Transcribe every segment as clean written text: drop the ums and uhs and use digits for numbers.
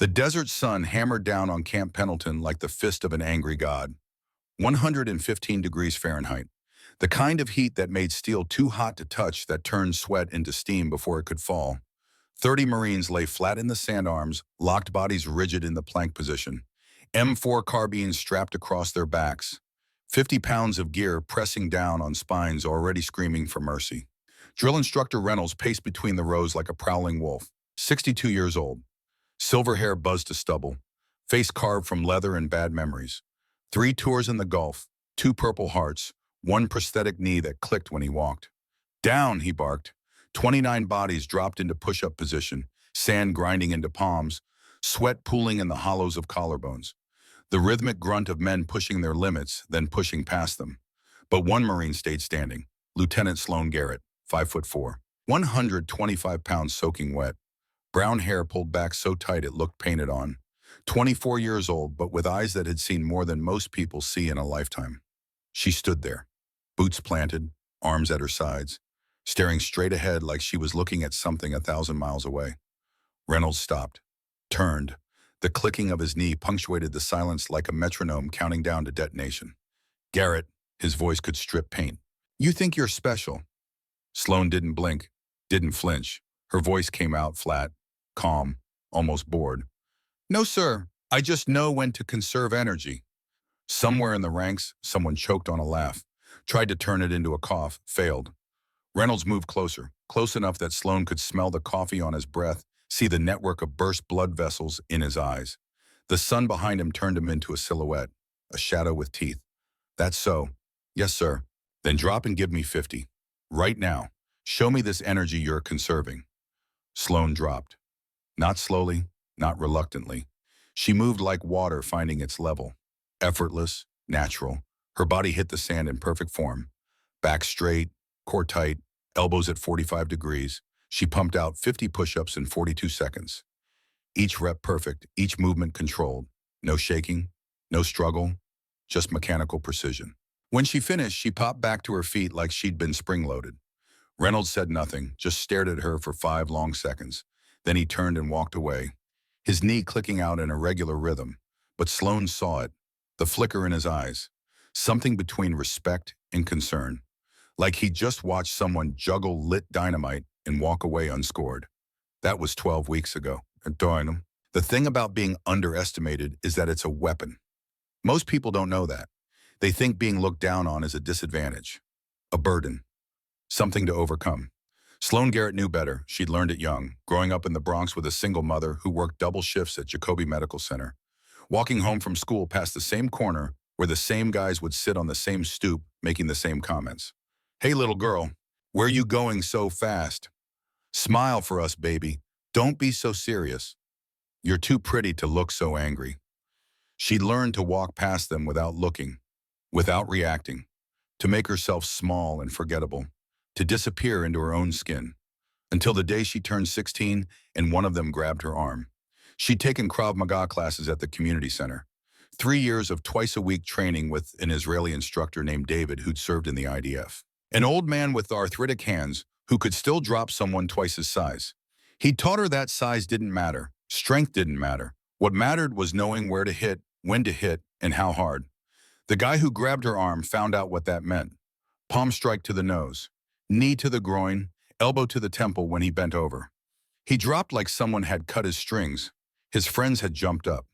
The desert sun hammered down on Camp Pendleton like the fist of an angry god. 115 degrees Fahrenheit. The kind of heat that made steel too hot to touch, that turned sweat into steam before it could fall. 30 Marines lay flat in the sand arms, locked bodies rigid in the plank position. M4 carbines strapped across their backs. 50 pounds of gear pressing down on spines already screaming for mercy. Drill instructor Reynolds paced between the rows like a prowling wolf. 62 years old. Silver hair buzzed to stubble. Face carved from leather and bad memories. 3 tours in the Gulf. 2 Purple Hearts. 1 prosthetic knee that clicked when he walked. Down, he barked. 29 bodies dropped into push-up position, sand grinding into palms, sweat pooling in the hollows of collarbones. The rhythmic grunt of men pushing their limits, then pushing past them. But one Marine stayed standing, Lieutenant Sloan Garrett, 5'4", 125 pounds soaking wet. Brown hair pulled back so tight it looked painted on. 24 years old, but with eyes that had seen more than most people see in a lifetime. She stood there, boots planted, arms at her sides, staring straight ahead like she was looking at something 1,000 miles away. Reynolds stopped, turned. The clicking of his knee punctuated the silence like a metronome counting down to detonation. Garrett, his voice could strip paint. "You think you're special?" Sloan didn't blink, didn't flinch. Her voice came out flat, calm, almost bored. "No, sir. I just know when to conserve energy." Somewhere in the ranks, someone choked on a laugh, tried to turn it into a cough, failed. Reynolds moved closer, close enough that Sloan could smell the coffee on his breath, see the network of burst blood vessels in his eyes. The sun behind him turned him into a silhouette, a shadow with teeth. "That's so. Yes, sir." "Then drop and give me 50. Right now. Show me this energy you're conserving." Sloan dropped. Not slowly, not reluctantly. She moved like water finding its level. Effortless, natural. Her body hit the sand in perfect form. Back straight, core tight, elbows at 45 degrees. She pumped out 50 push-ups in 42 seconds. Each rep perfect, each movement controlled. No shaking, no struggle, just mechanical precision. When she finished, she popped back to her feet like she'd been spring-loaded. Reynolds said nothing, just stared at her for 5 long seconds. Then he turned and walked away, his knee clicking out in a regular rhythm. But Sloan saw it, the flicker in his eyes, something between respect and concern, like he'd just watched someone juggle lit dynamite and walk away unscored. That was 12 weeks ago. The thing about being underestimated is that it's a weapon. Most people don't know that. They think being looked down on is a disadvantage, a burden, something to overcome. Sloan Garrett knew better. She'd learned it young, growing up in the Bronx with a single mother who worked double shifts at Jacoby Medical Center, walking home from school past the same corner where the same guys would sit on the same stoop making the same comments. "Hey, little girl, where you going so fast? Smile for us, baby. Don't be so serious. You're too pretty to look so angry." She'd learned to walk past them without looking, without reacting, to make herself small and forgettable, to disappear into her own skin, until the day she turned 16 and one of them grabbed her arm. She'd taken Krav Maga classes at the community center, 3 years of twice-a-week training with an Israeli instructor named David who'd served in the IDF. An old man with arthritic hands who could still drop someone twice his size. He taught her that size didn't matter, strength didn't matter. What mattered was knowing where to hit, when to hit, and how hard. The guy who grabbed her arm found out what that meant. Palm strike to the nose, knee to the groin, elbow to the temple when he bent over. He dropped like someone had cut his strings. His friends had jumped up.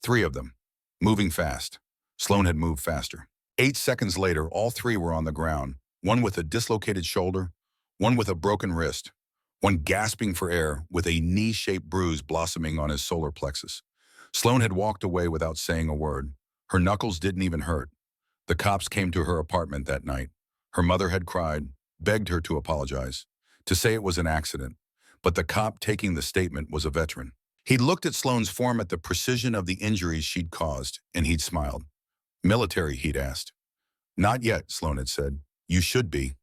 3 of them, moving fast. Sloan had moved faster. 8 seconds later, all 3 were on the ground, one with a dislocated shoulder, one with a broken wrist, one gasping for air with a knee-shaped bruise blossoming on his solar plexus. Sloan had walked away without saying a word. Her knuckles didn't even hurt. The cops came to her apartment that night. Her mother had cried, begged her to apologize, to say it was an accident. But the cop taking the statement was a veteran. He'd looked at Sloan's form, at the precision of the injuries she'd caused, and he'd smiled. "Military?" he'd asked. "Not yet," Sloan had said. "You should be."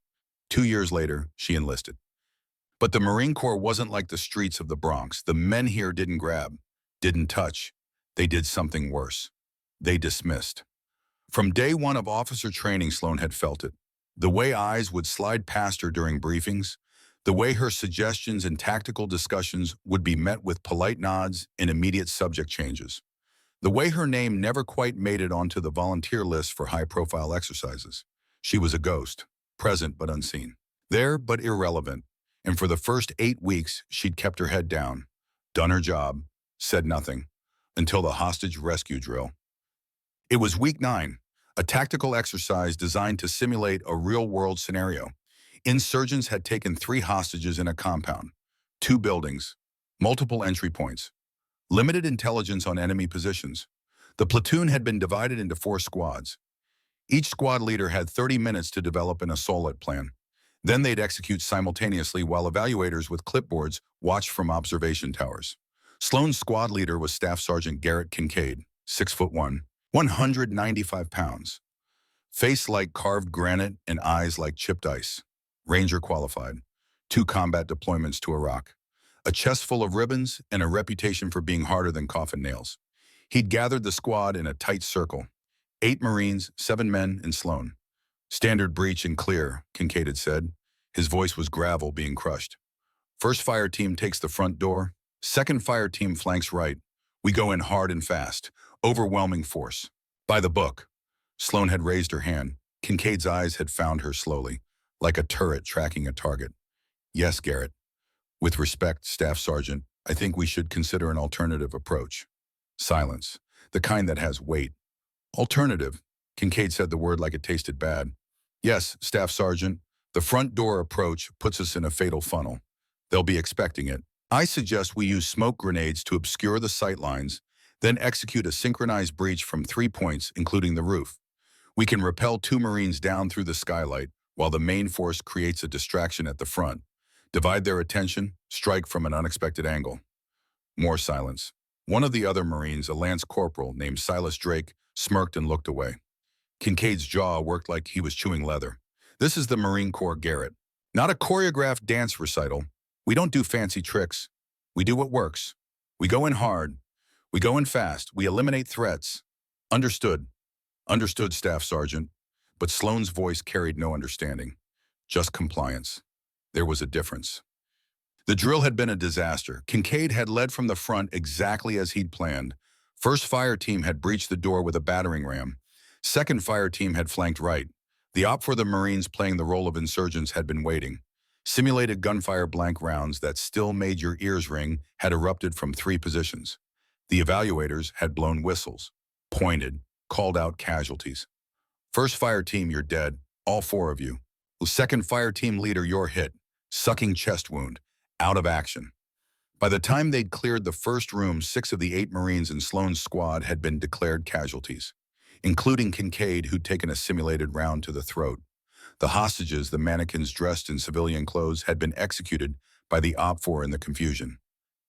2 years later, she enlisted. But the Marine Corps wasn't like the streets of the Bronx. The men here didn't grab, didn't touch. They did something worse. They dismissed. From day one of officer training, Sloan had felt it. The way eyes would slide past her during briefings, The way her suggestions and tactical discussions would be met with polite nods and immediate subject changes. The way her name never quite made it onto the volunteer list for high-profile exercises. She was a ghost, present but unseen. There but irrelevant. And for the first 8 weeks, she'd kept her head down, done her job, said nothing, until the hostage rescue drill. It was week 9, a tactical exercise designed to simulate a real-world scenario. Insurgents had taken 3 hostages in a compound, 2 buildings, multiple entry points, limited intelligence on enemy positions. The platoon had been divided into 4 squads. Each squad leader had 30 minutes to develop an assault plan. Then they'd execute simultaneously while evaluators with clipboards watched from observation towers. Sloan's squad leader was Staff Sergeant Garrett Kincaid, 6'1", 195 pounds. Face like carved granite and eyes like chipped ice. Ranger qualified. 2 combat deployments to Iraq. A chest full of ribbons and a reputation for being harder than coffin nails. He'd gathered the squad in a tight circle. 8 Marines, 7 men, and Sloan. Standard breach and clear, Kincaid had said. His voice was gravel being crushed. First fire team takes the front door. Second fire team flanks right. We go in hard and fast. Overwhelming force. By the book. Sloan had raised her hand. Kincaid's eyes had found her slowly, like a turret tracking a target. Yes, Garrett. With respect, Staff Sergeant, I think we should consider an alternative approach. Silence. The kind that has weight. Alternative. Kincaid said the word like it tasted bad. Yes, Staff Sergeant. The front door approach puts us in a fatal funnel. They'll be expecting it. I suggest we use smoke grenades to obscure the sight lines, then execute a synchronized breach from 3 points, including the roof. We can rappel 2 Marines down through the skylight, while the main force creates a distraction at the front. Divide their attention, strike from an unexpected angle. More silence. One of the other Marines, a Lance Corporal named Silas Drake, smirked and looked away. Kincaid's jaw worked like he was chewing leather. This is the Marine Corps, Garrett. Not a choreographed dance recital. We don't do fancy tricks. We do what works. We go in hard. We go in fast. We eliminate threats. Understood. Understood, Staff Sergeant. But Sloan's voice carried no understanding. Just compliance. There was a difference. The drill had been a disaster. Kincaid had led from the front exactly as he'd planned. First fire team had breached the door with a battering ram. Second fire team had flanked right. The op for the Marines playing the role of insurgents had been waiting. Simulated gunfire blank rounds that still made your ears ring had erupted from 3 positions. The evaluators had blown whistles, pointed, called out casualties. First fire team, you're dead, all 4 of you. Second fire team leader, you're hit, sucking chest wound, out of action. By the time they'd cleared the first room, 6 of the 8 Marines in Sloan's squad had been declared casualties, including Kincaid, who'd taken a simulated round to the throat. The hostages, the mannequins dressed in civilian clothes, had been executed by the OPFOR in the confusion.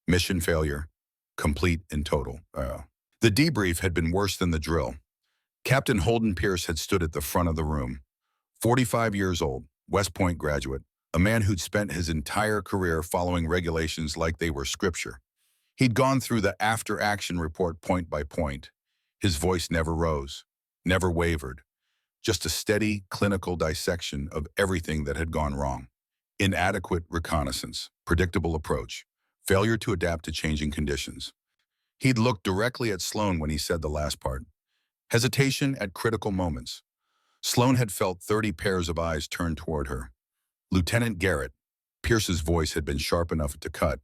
Mission failure, complete and total. The debrief had been worse than the drill. Captain Holden Pierce had stood at the front of the room. 45 years old, West Point graduate, a man who'd spent his entire career following regulations like they were scripture. He'd gone through the after-action report point by point. His voice never rose, never wavered. Just a steady, clinical dissection of everything that had gone wrong. Inadequate reconnaissance, predictable approach, failure to adapt to changing conditions. He'd looked directly at Sloan when he said the last part. Hesitation at critical moments. Sloan had felt 30 pairs of eyes turned toward her. Lieutenant Garrett, Pierce's voice had been sharp enough to cut.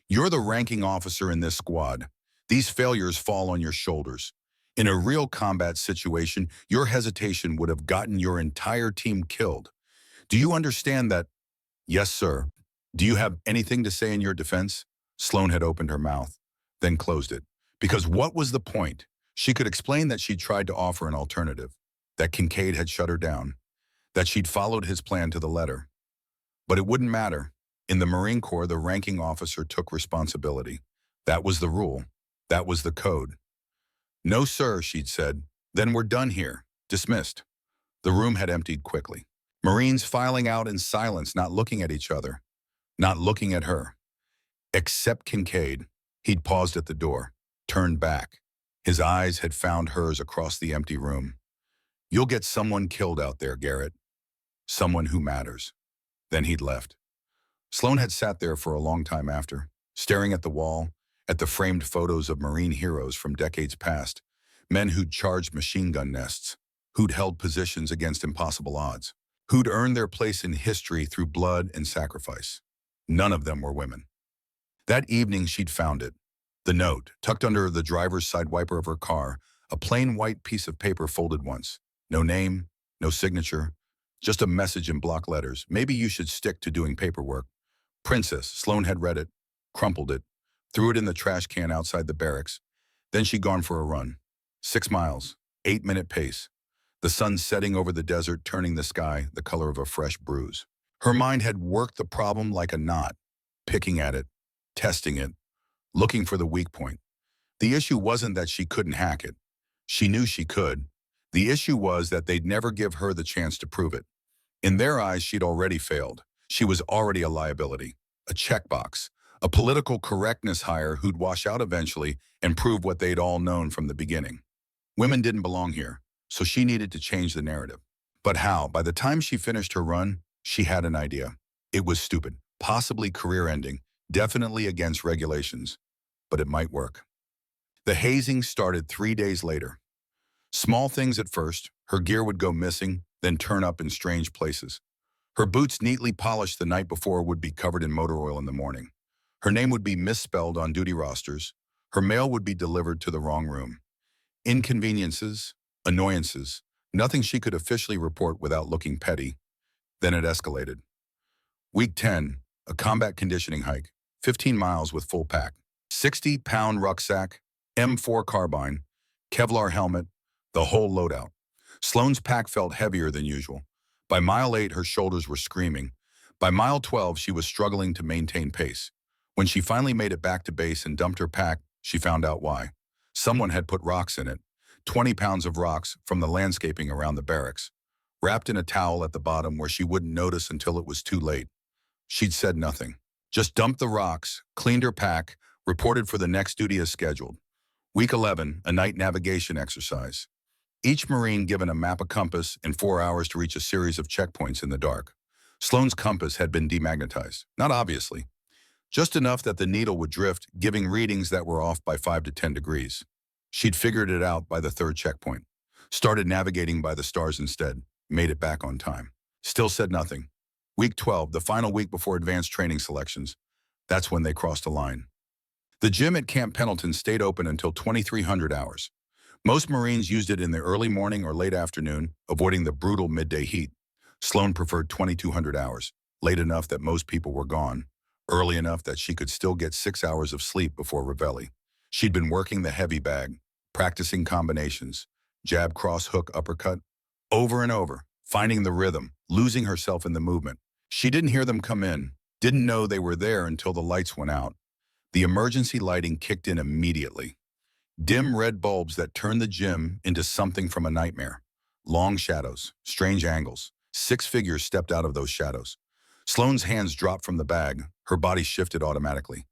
You're the ranking officer in this squad. These failures fall on your shoulders. In a real combat situation, your hesitation would have gotten your entire team killed. Do you understand that? Yes, sir. Do you have anything to say in your defense? Sloan had opened her mouth, then closed it. Because what was the point? She could explain that she'd tried to offer an alternative, that Kincaid had shut her down, that she'd followed his plan to the letter. But it wouldn't matter. In the Marine Corps, the ranking officer took responsibility. That was the rule. That was the code. No, sir, she'd said. Then we're done here. Dismissed. The room had emptied quickly. Marines filing out in silence, not looking at each other, not looking at her. Except Kincaid. He'd paused at the door, turned back. His eyes had found hers across the empty room. You'll get someone killed out there, Garrett. Someone who matters. Then he'd left. Sloan had sat there for a long time after, staring at the wall, at the framed photos of Marine heroes from decades past, men who'd charged machine gun nests, who'd held positions against impossible odds, who'd earned their place in history through blood and sacrifice. None of them were women. That evening she'd found it. The note, tucked under the driver's side wiper of her car, a plain white piece of paper folded once. No name, no signature, just a message in block letters. Maybe you should stick to doing paperwork. Princess. Sloan had read it, crumpled it, threw it in the trash can outside the barracks. Then she'd gone for a run. 6 miles, 8-minute pace. The sun setting over the desert, turning the sky the color of a fresh bruise. Her mind had worked the problem like a knot, picking at it, testing it, looking for the weak point. The issue wasn't that she couldn't hack it. She knew she could. The issue was that they'd never give her the chance to prove it. In their eyes, she'd already failed. She was already a liability, a checkbox, a political correctness hire who'd wash out eventually and prove what they'd all known from the beginning. Women didn't belong here, so she needed to change the narrative. But how? By the time she finished her run, she had an idea. It was stupid, possibly career-ending, definitely against regulations, but it might work. The hazing started 3 days later. Small things at first, her gear would go missing, then turn up in strange places. Her boots neatly polished the night before would be covered in motor oil in the morning. Her name would be misspelled on duty rosters. Her mail would be delivered to the wrong room. Inconveniences, annoyances, nothing she could officially report without looking petty. Then it escalated. Week 10, a combat conditioning hike, 15 miles with full pack, 60-pound rucksack, M4 carbine, Kevlar helmet, the whole loadout. Sloan's pack felt heavier than usual. By mile 8, her shoulders were screaming. By mile 12, she was struggling to maintain pace. When she finally made it back to base and dumped her pack, she found out why. Someone had put rocks in it, 20 pounds of rocks from the landscaping around the barracks, wrapped in a towel at the bottom where she wouldn't notice until it was too late. She'd said nothing. Just dumped the rocks, cleaned her pack, reported for the next duty as scheduled. Week 11, a night navigation exercise. Each Marine given a map, a compass, and 4 hours to reach a series of checkpoints in the dark. Sloan's compass had been demagnetized, not obviously, just enough that the needle would drift, giving readings that were off by 5 to 10 degrees. She'd figured it out by the 3rd checkpoint, started navigating by the stars instead, made it back on time. Still said nothing. Week 12, the final week before advanced training selections. That's when they crossed a line. The gym at Camp Pendleton stayed open until 2300 hours. Most Marines used it in the early morning or late afternoon, avoiding the brutal midday heat. Sloan preferred 2200 hours, late enough that most people were gone, early enough that she could still get 6 hours of sleep before reveille. She'd been working the heavy bag, practicing combinations, jab, cross, hook, uppercut, over and over, finding the rhythm, losing herself in the movement. She didn't hear them come in, didn't know they were there until the lights went out. The emergency lighting kicked in immediately. Dim red bulbs that turned the gym into something from a nightmare. Long shadows, strange angles. 6 figures stepped out of those shadows. Sloan's hands dropped from the bag. Her body shifted automatically.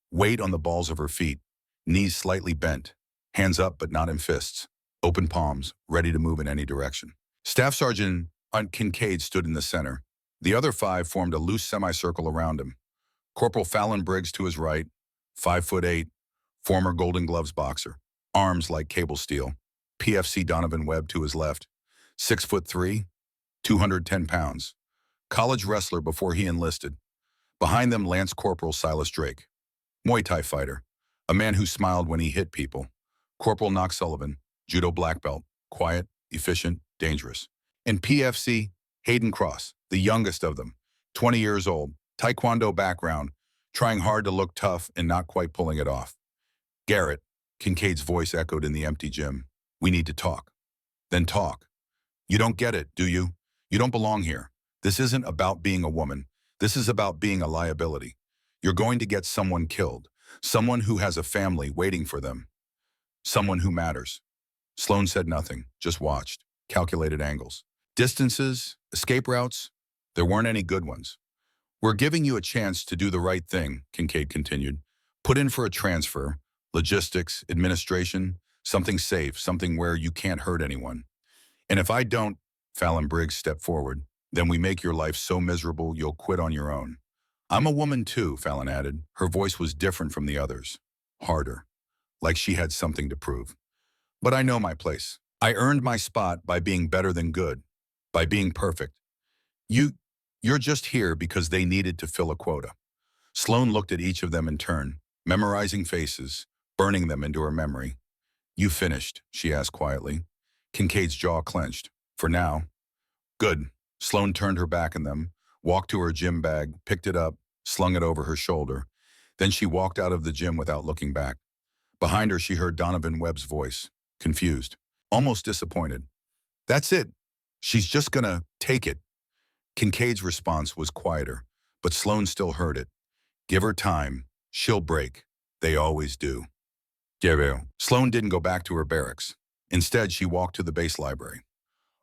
Weight on the balls of her feet. Knees slightly bent. Hands up but not in fists. Open palms, ready to move in any direction. Staff Sergeant Kincaid stood in the center. The other 5 formed a loose semicircle around him. Corporal Fallon Briggs to his right, 5'8", former Golden Gloves boxer, arms like cable steel. PFC Donovan Webb to his left, 6'3", 210 pounds. College wrestler before he enlisted. Behind them, Lance Corporal Silas Drake, Muay Thai fighter, a man who smiled when he hit people. Corporal Knox Sullivan, judo black belt, quiet, efficient, dangerous. And PFC Hayden Cross, the youngest of them, 20 years old, taekwondo background, trying hard to look tough and not quite pulling it off. Garrett, Kincaid's voice echoed in the empty gym. We need to talk. Then talk. You don't get it, do you? You don't belong here. This isn't about being a woman. This is about being a liability. You're going to get someone killed. Someone who has a family waiting for them. Someone who matters. Sloan said nothing, just watched, calculated angles. Distances, escape routes, there weren't any good ones. We're giving you a chance to do the right thing, Kincaid continued. Put in for a transfer, logistics, administration, something safe, something where you can't hurt anyone. And if I don't, Fallon Briggs stepped forward, then we make your life so miserable you'll quit on your own. I'm a woman too, Fallon added. Her voice was different from the others. Harder, like she had something to prove. But I know my place. I earned my spot by being better than good, by being perfect. You, you're just here because they needed to fill a quota. Sloane looked at each of them in turn, memorizing faces, burning them into her memory. You finished, she asked quietly. Kincaid's jaw clenched. For now. Good. Sloane turned her back on them, walked to her gym bag, picked it up, slung it over her shoulder. Then she walked out of the gym without looking back. Behind her, she heard Donovan Webb's voice, confused, almost disappointed. That's it. She's just gonna take it. Kincaid's response was quieter, but Sloane still heard it. Give her time. She'll break. They always do. Sloane didn't go back to her barracks. Instead, she walked to the base library.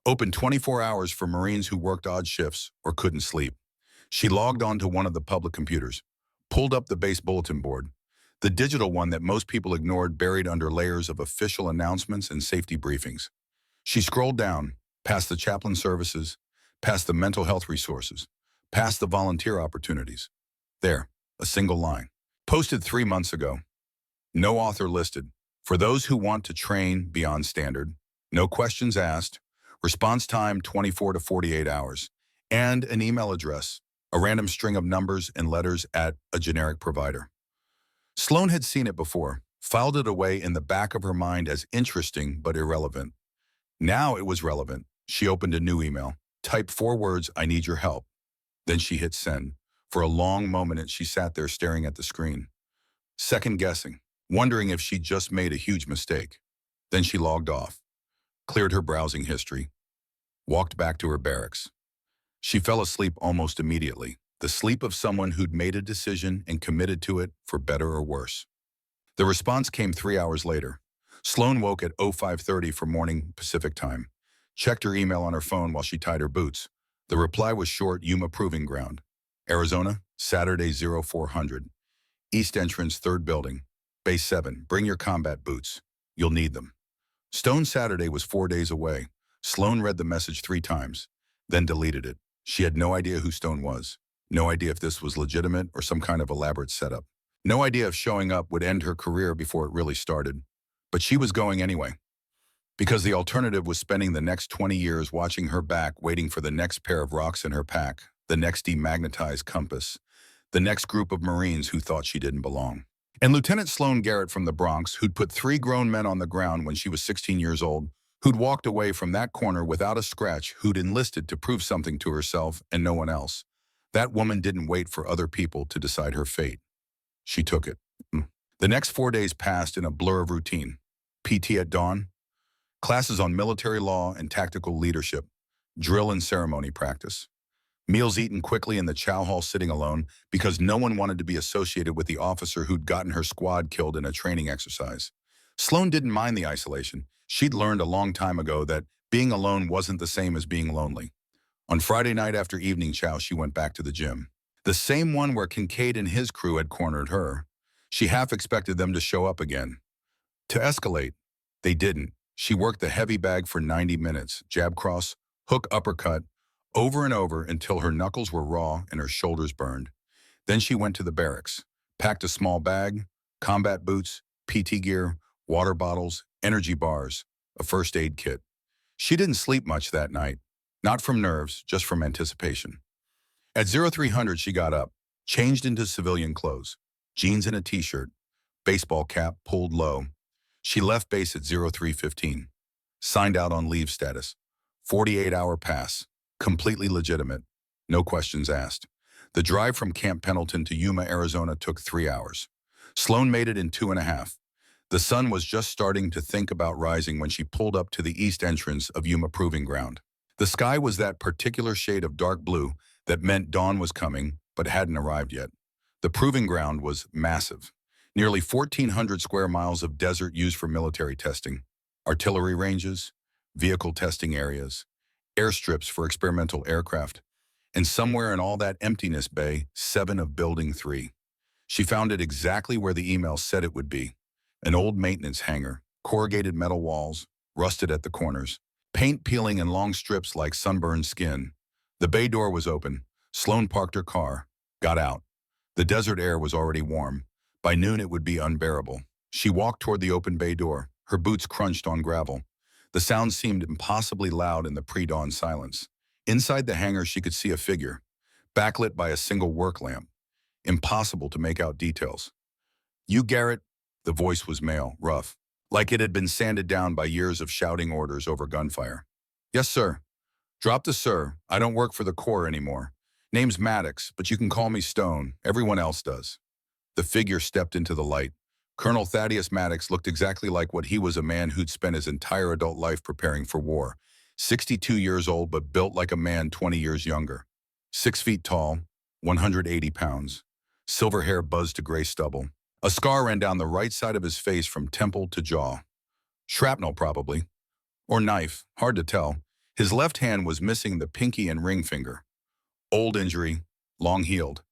Open 24 hours for Marines who worked odd shifts or couldn't sleep. She logged on to one of the public computers, pulled up the base bulletin board, the digital one that most people ignored buried under layers of official announcements and safety briefings. She scrolled down, past the chaplain services, past the mental health resources, past the volunteer opportunities. There, a single line. Posted 3 months ago. No author listed. For those who want to train beyond standard. No questions asked. Response time 24 to 48 hours. And an email address, a random string of numbers and letters at a generic provider. Sloane had seen it before, filed it away in the back of her mind as interesting but irrelevant. Now it was relevant. She opened a new email, typed 4 words, I need your help. Then she hit send. For a long moment, she sat there staring at the screen, second-guessing, wondering if she'd just made a huge mistake. Then she logged off, cleared her browsing history, walked back to her barracks. She fell asleep almost immediately, the sleep of someone who'd made a decision and committed to it for better or worse. The response came 3 hours later. Sloane woke at 05:30 for morning Pacific time, checked her email on her phone while she tied her boots. The reply was short, Yuma Proving Ground. Arizona, Saturday 0400. East entrance, 3rd building. Base 7, bring your combat boots. You'll need them. Stone Saturday was 4 days away. Sloane read the message 3 times, then deleted it. She had no idea who Stone was. No idea if this was legitimate or some kind of elaborate setup. No idea if showing up would end her career before it really started. But she was going anyway. Because the alternative was spending the next 20 years watching her back, waiting for the next pair of rocks in her pack, the next demagnetized compass, the next group of Marines who thought she didn't belong. And Lieutenant Sloane Garrett from the Bronx, who'd put 3 grown men on the ground when she was 16 years old, who'd walked away from that corner without a scratch, who'd enlisted to prove something to herself and no one else. That woman didn't wait for other people to decide her fate. She took it. The next 4 days passed in a blur of routine. PT at dawn, classes on military law and tactical leadership, drill and ceremony practice. Meals eaten quickly in the chow hall sitting alone because no one wanted to be associated with the officer who'd gotten her squad killed in a training exercise. Sloane didn't mind the isolation. She'd learned a long time ago that being alone wasn't the same as being lonely. On Friday night after evening chow, she went back to the gym. The same one where Kincaid and his crew had cornered her. She half expected them to show up again. To escalate. They didn't. She worked the heavy bag for 90 minutes, jab cross, hook uppercut, over and over until her knuckles were raw and her shoulders burned. Then she went to the barracks, packed a small bag, combat boots, PT gear, water bottles, energy bars, a first aid kit. She didn't sleep much that night, not from nerves, just from anticipation. At 0300, she got up, changed into civilian clothes, jeans and a t-shirt, baseball cap pulled low. She left base at 0315, signed out on leave status, 48-hour pass. Completely legitimate. No questions asked. The drive from Camp Pendleton to Yuma, Arizona took 3 hours. Sloane made it in 2.5. The sun was just starting to think about rising when she pulled up to the east entrance of Yuma Proving Ground. The sky was that particular shade of dark blue that meant dawn was coming, but hadn't arrived yet. The proving ground was massive. Nearly 1,400 square miles of desert used for military testing, artillery ranges, vehicle testing areas, airstrips for experimental aircraft, and somewhere in all that emptiness bay, 7 of Building 3. She found it exactly where the email said it would be. An old maintenance hangar, corrugated metal walls, rusted at the corners, paint peeling in long strips like sunburned skin. The bay door was open. Sloane parked her car, got out, The desert air was already warm. By noon it would be unbearable. She walked toward the open bay door. Her boots crunched on gravel. The sound seemed impossibly loud in the pre-dawn silence. Inside the hangar she could see a figure, backlit by a single work lamp. Impossible to make out details. "You, Garrett?" The voice was male, rough, like it had been sanded down by years of shouting orders over gunfire. "Yes, sir." "Drop the sir. I don't work for the Corps anymore. Name's Maddox, but you can call me Stone. Everyone else does." The figure stepped into the light. Colonel Thaddeus Maddox looked exactly like what he was, a man who'd spent his entire adult life preparing for war. 62 years old, but built like a man 20 years younger. 6 feet tall, 180 pounds. Silver hair buzzed to gray stubble. A scar ran down the right side of his face from temple to jaw. Shrapnel, probably. Or knife, hard to tell. His left hand was missing the pinky and ring finger. Old injury, long healed.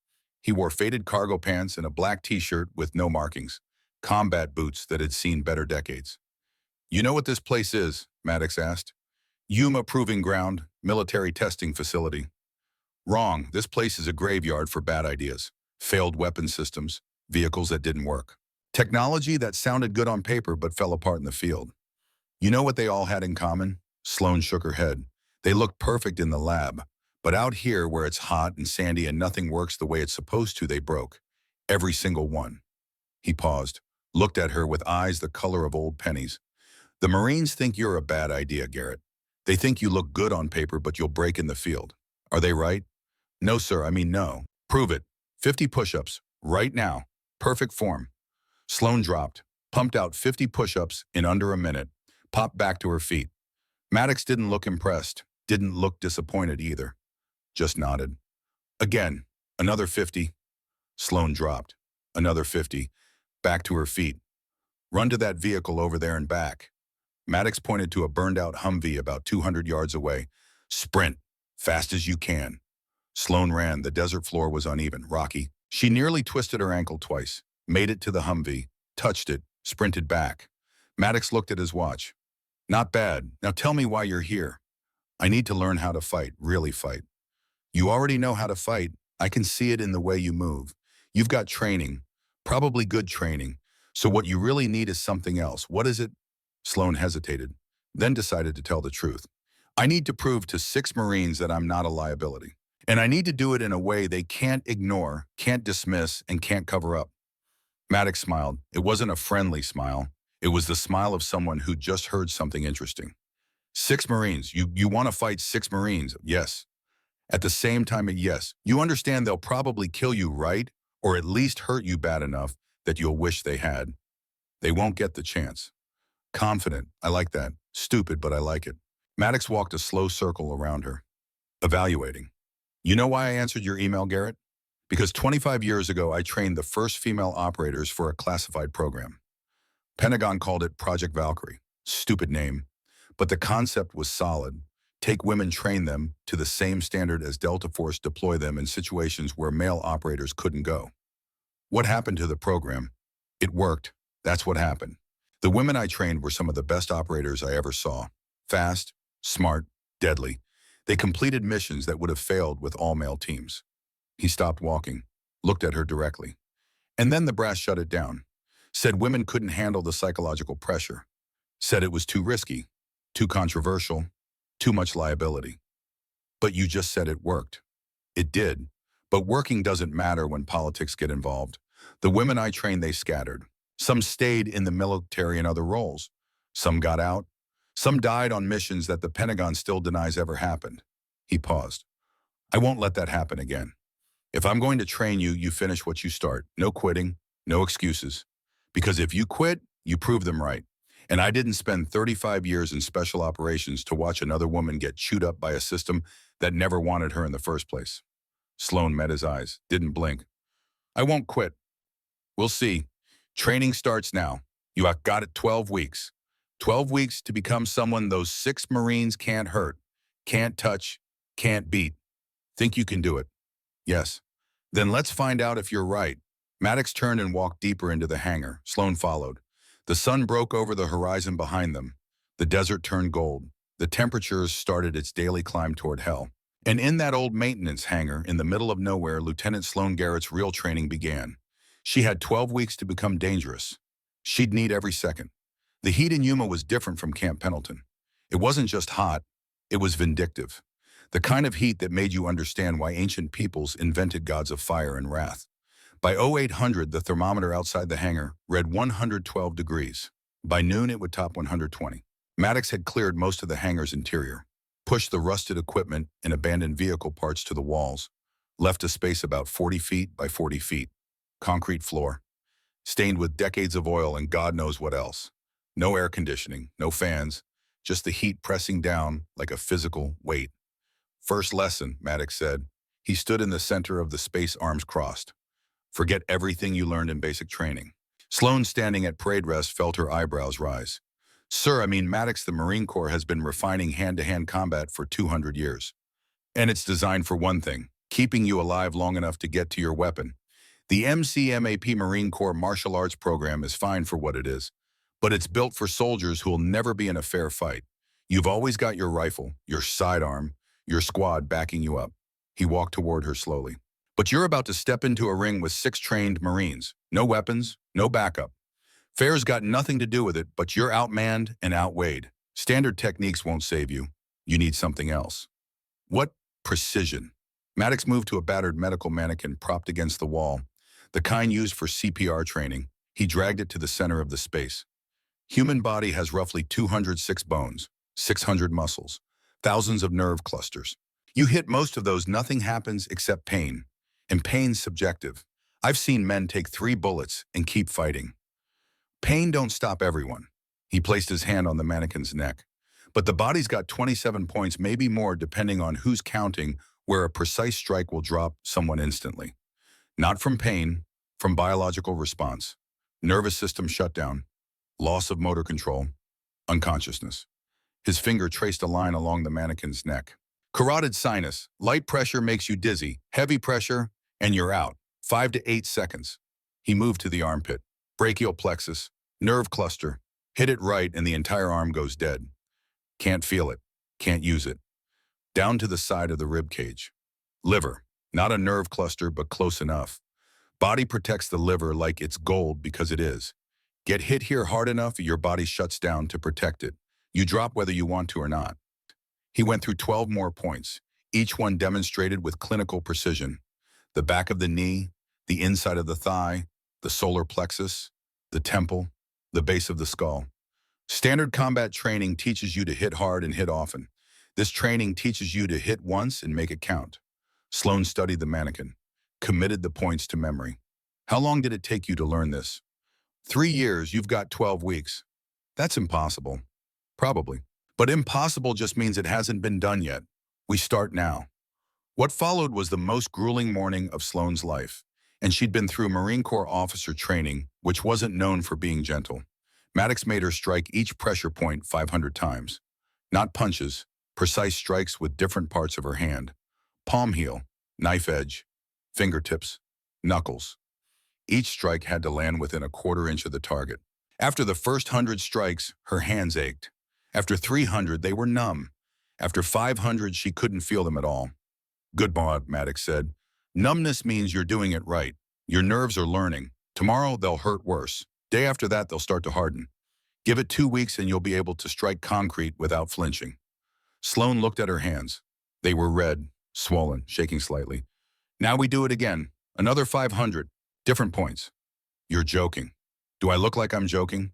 He wore faded cargo pants and a black t-shirt with no markings. Combat boots that had seen better decades. "You know what this place is?" Maddox asked. "Yuma Proving Ground, military testing facility." "Wrong. This place is a graveyard for bad ideas. Failed weapon systems, vehicles that didn't work. Technology that sounded good on paper but fell apart in the field." "You know what they all had in common?" Sloan shook her head. "They looked perfect in the lab. But out here, where it's hot and sandy and nothing works the way it's supposed to, they broke. Every single one." He paused, looked at her with eyes the color of old pennies. "The Marines think you're a bad idea, Garrett. They think you look good on paper, but you'll break in the field. Are they right?" "No, sir. I mean, no." "Prove it. 50 push-ups, right now. Perfect form." Sloan dropped, pumped out 50 push-ups in under a minute, popped back to her feet. Maddox didn't look impressed, didn't look disappointed either. Just nodded. "Again, another 50. Sloan dropped. Another 50. Back to her feet. "Run to that vehicle over there and back." Maddox pointed to a burned-out Humvee about 200 yards away. "Sprint. Fast as you can." Sloan ran. The desert floor was uneven, rocky. She nearly twisted her ankle twice, made it to the Humvee, touched it, sprinted back. Maddox looked at his watch. "Not bad. Now tell me why you're here." "I need to learn how to fight, really fight." "You already know how to fight. I can see it in the way you move. You've got training, probably good training. So what you really need is something else. What is it?" Sloan hesitated, then decided to tell the truth. "I need to prove to 6 Marines that I'm not a liability. And I need to do it in a way they can't ignore, can't dismiss, and can't cover up." Maddox smiled. It wasn't a friendly smile. It was the smile of someone who just heard something interesting. "6 Marines. You want to fight 6 Marines?" "Yes." At the same time, yes. "You understand they'll probably kill you, right? Or at least hurt you bad enough that you'll wish they had." "They won't get the chance." Confident. I like that. Stupid, but I like it. Maddox walked a slow circle around her. Evaluating. "You know why I answered your email, Garrett? Because 25 years ago, I trained the first female operators for a classified program. Pentagon called it Project Valkyrie. Stupid name. But the concept was solid. Take women, train them to the same standard as Delta Force, deploy them in situations where male operators couldn't go. What happened to the program? It worked. That's what happened. The women I trained were some of the best operators I ever saw. Fast, smart, deadly. They completed missions that would have failed with all-male teams." He stopped walking, looked at her directly. "And then the brass shut it down. Said women couldn't handle the psychological pressure. Said it was too risky, too controversial, too much liability." "But you just said it worked." "It did. But working doesn't matter when politics get involved. The women I trained, they scattered. Some stayed in the military and other roles. Some got out. Some died on missions that the Pentagon still denies ever happened." He paused. "I won't let that happen again. If I'm going to train you, you finish what you start. No quitting, no excuses. Because if you quit, you prove them right. And I didn't spend 35 years in special operations to watch another woman get chewed up by a system that never wanted her in the first place." Sloan met his eyes, didn't blink. "I won't quit. We'll see. Training starts now. You have got it 12 weeks. 12 weeks to become someone those 6 Marines can't hurt, can't touch, can't beat. Think you can do it?" "Yes." "Then let's find out if you're right." Maddox turned and walked deeper into the hangar. Sloan followed. The sun broke over the horizon behind them. The desert turned gold. The temperatures started its daily climb toward hell. And in that old maintenance hangar in the middle of nowhere, Lieutenant Sloan Garrett's real training began. She had 12 weeks to become dangerous. She'd need every second. The heat in Yuma was different from Camp Pendleton. It wasn't just hot, it was vindictive. The kind of heat that made you understand why ancient peoples invented gods of fire and wrath. By 0800, the thermometer outside the hangar read 112 degrees. By noon, it would top 120. Maddox had cleared most of the hangar's interior, pushed the rusted equipment and abandoned vehicle parts to the walls, left a space about 40 feet by 40 feet. Concrete floor, stained with decades of oil and God knows what else. No air conditioning, no fans, just the heat pressing down like a physical weight. First lesson, Maddox said. He stood in the center of the space, arms crossed. Forget everything you learned in basic training. Sloan, standing at parade rest, felt her eyebrows rise. Sir, I mean, Maddox, the Marine Corps has been refining hand-to-hand combat for 200 years. And it's designed for one thing, keeping you alive long enough to get to your weapon. The MCMAP Marine Corps martial arts program is fine for what it is, but it's built for soldiers who will never be in a fair fight. You've always got your rifle, your sidearm, your squad backing you up. He walked toward her slowly. But you're about to step into a ring with 6 trained Marines. No weapons, no backup. Fair's got nothing to do with it, but you're outmanned and outweighed. Standard techniques won't save you. You need something else. What precision? Maddox moved to a battered medical mannequin propped against the wall, the kind used for CPR training. He dragged it to the center of the space. Human body has roughly 206 bones, 600 muscles, thousands of nerve clusters. You hit most of those, nothing happens except pain. And pain's subjective. I've seen men take 3 bullets and keep fighting. Pain don't stop everyone. He placed his hand on the mannequin's neck. But the body's got 27 points, maybe more, depending on who's counting, where a precise strike will drop someone instantly. Not from pain, from biological response. Nervous system shutdown, loss of motor control, unconsciousness. His finger traced a line along the mannequin's neck. Carotid sinus, light pressure makes you dizzy, heavy pressure, and you're out. 5 to 8 seconds. He moved to the armpit. Brachial plexus, nerve cluster. Hit it right and the entire arm goes dead. Can't feel it, can't use it. Down to the side of the rib cage. Liver, not a nerve cluster, but close enough. Body protects the liver like it's gold because it is. Get hit here hard enough, your body shuts down to protect it. You drop whether you want to or not. He went through 12 more points, each one demonstrated with clinical precision. The back of the knee, the inside of the thigh, the solar plexus, the temple, the base of the skull. Standard combat training teaches you to hit hard and hit often. This training teaches you to hit once and make it count. Sloan studied the mannequin, committed the points to memory. How long did it take you to learn this? 3 years, you've got 12 weeks. That's impossible. Probably. But impossible just means it hasn't been done yet. We start now. What followed was the most grueling morning of Sloan's life, and she'd been through Marine Corps officer training, which wasn't known for being gentle. Maddox made her strike each pressure point 500 times. Not punches, precise strikes with different parts of her hand. Palm heel, knife edge, fingertips, knuckles. Each strike had to land within a quarter inch of the target. After the first 100 strikes, her hands ached. After 300, they were numb. After 500, she couldn't feel them at all. Good boy, Maddox said. Numbness means you're doing it right. Your nerves are learning. Tomorrow, they'll hurt worse. Day after that, they'll start to harden. Give it 2 weeks and you'll be able to strike concrete without flinching. Sloan looked at her hands. They were red, swollen, shaking slightly. Now we do it again. Another 500. Different points. You're joking. Do I look like I'm joking?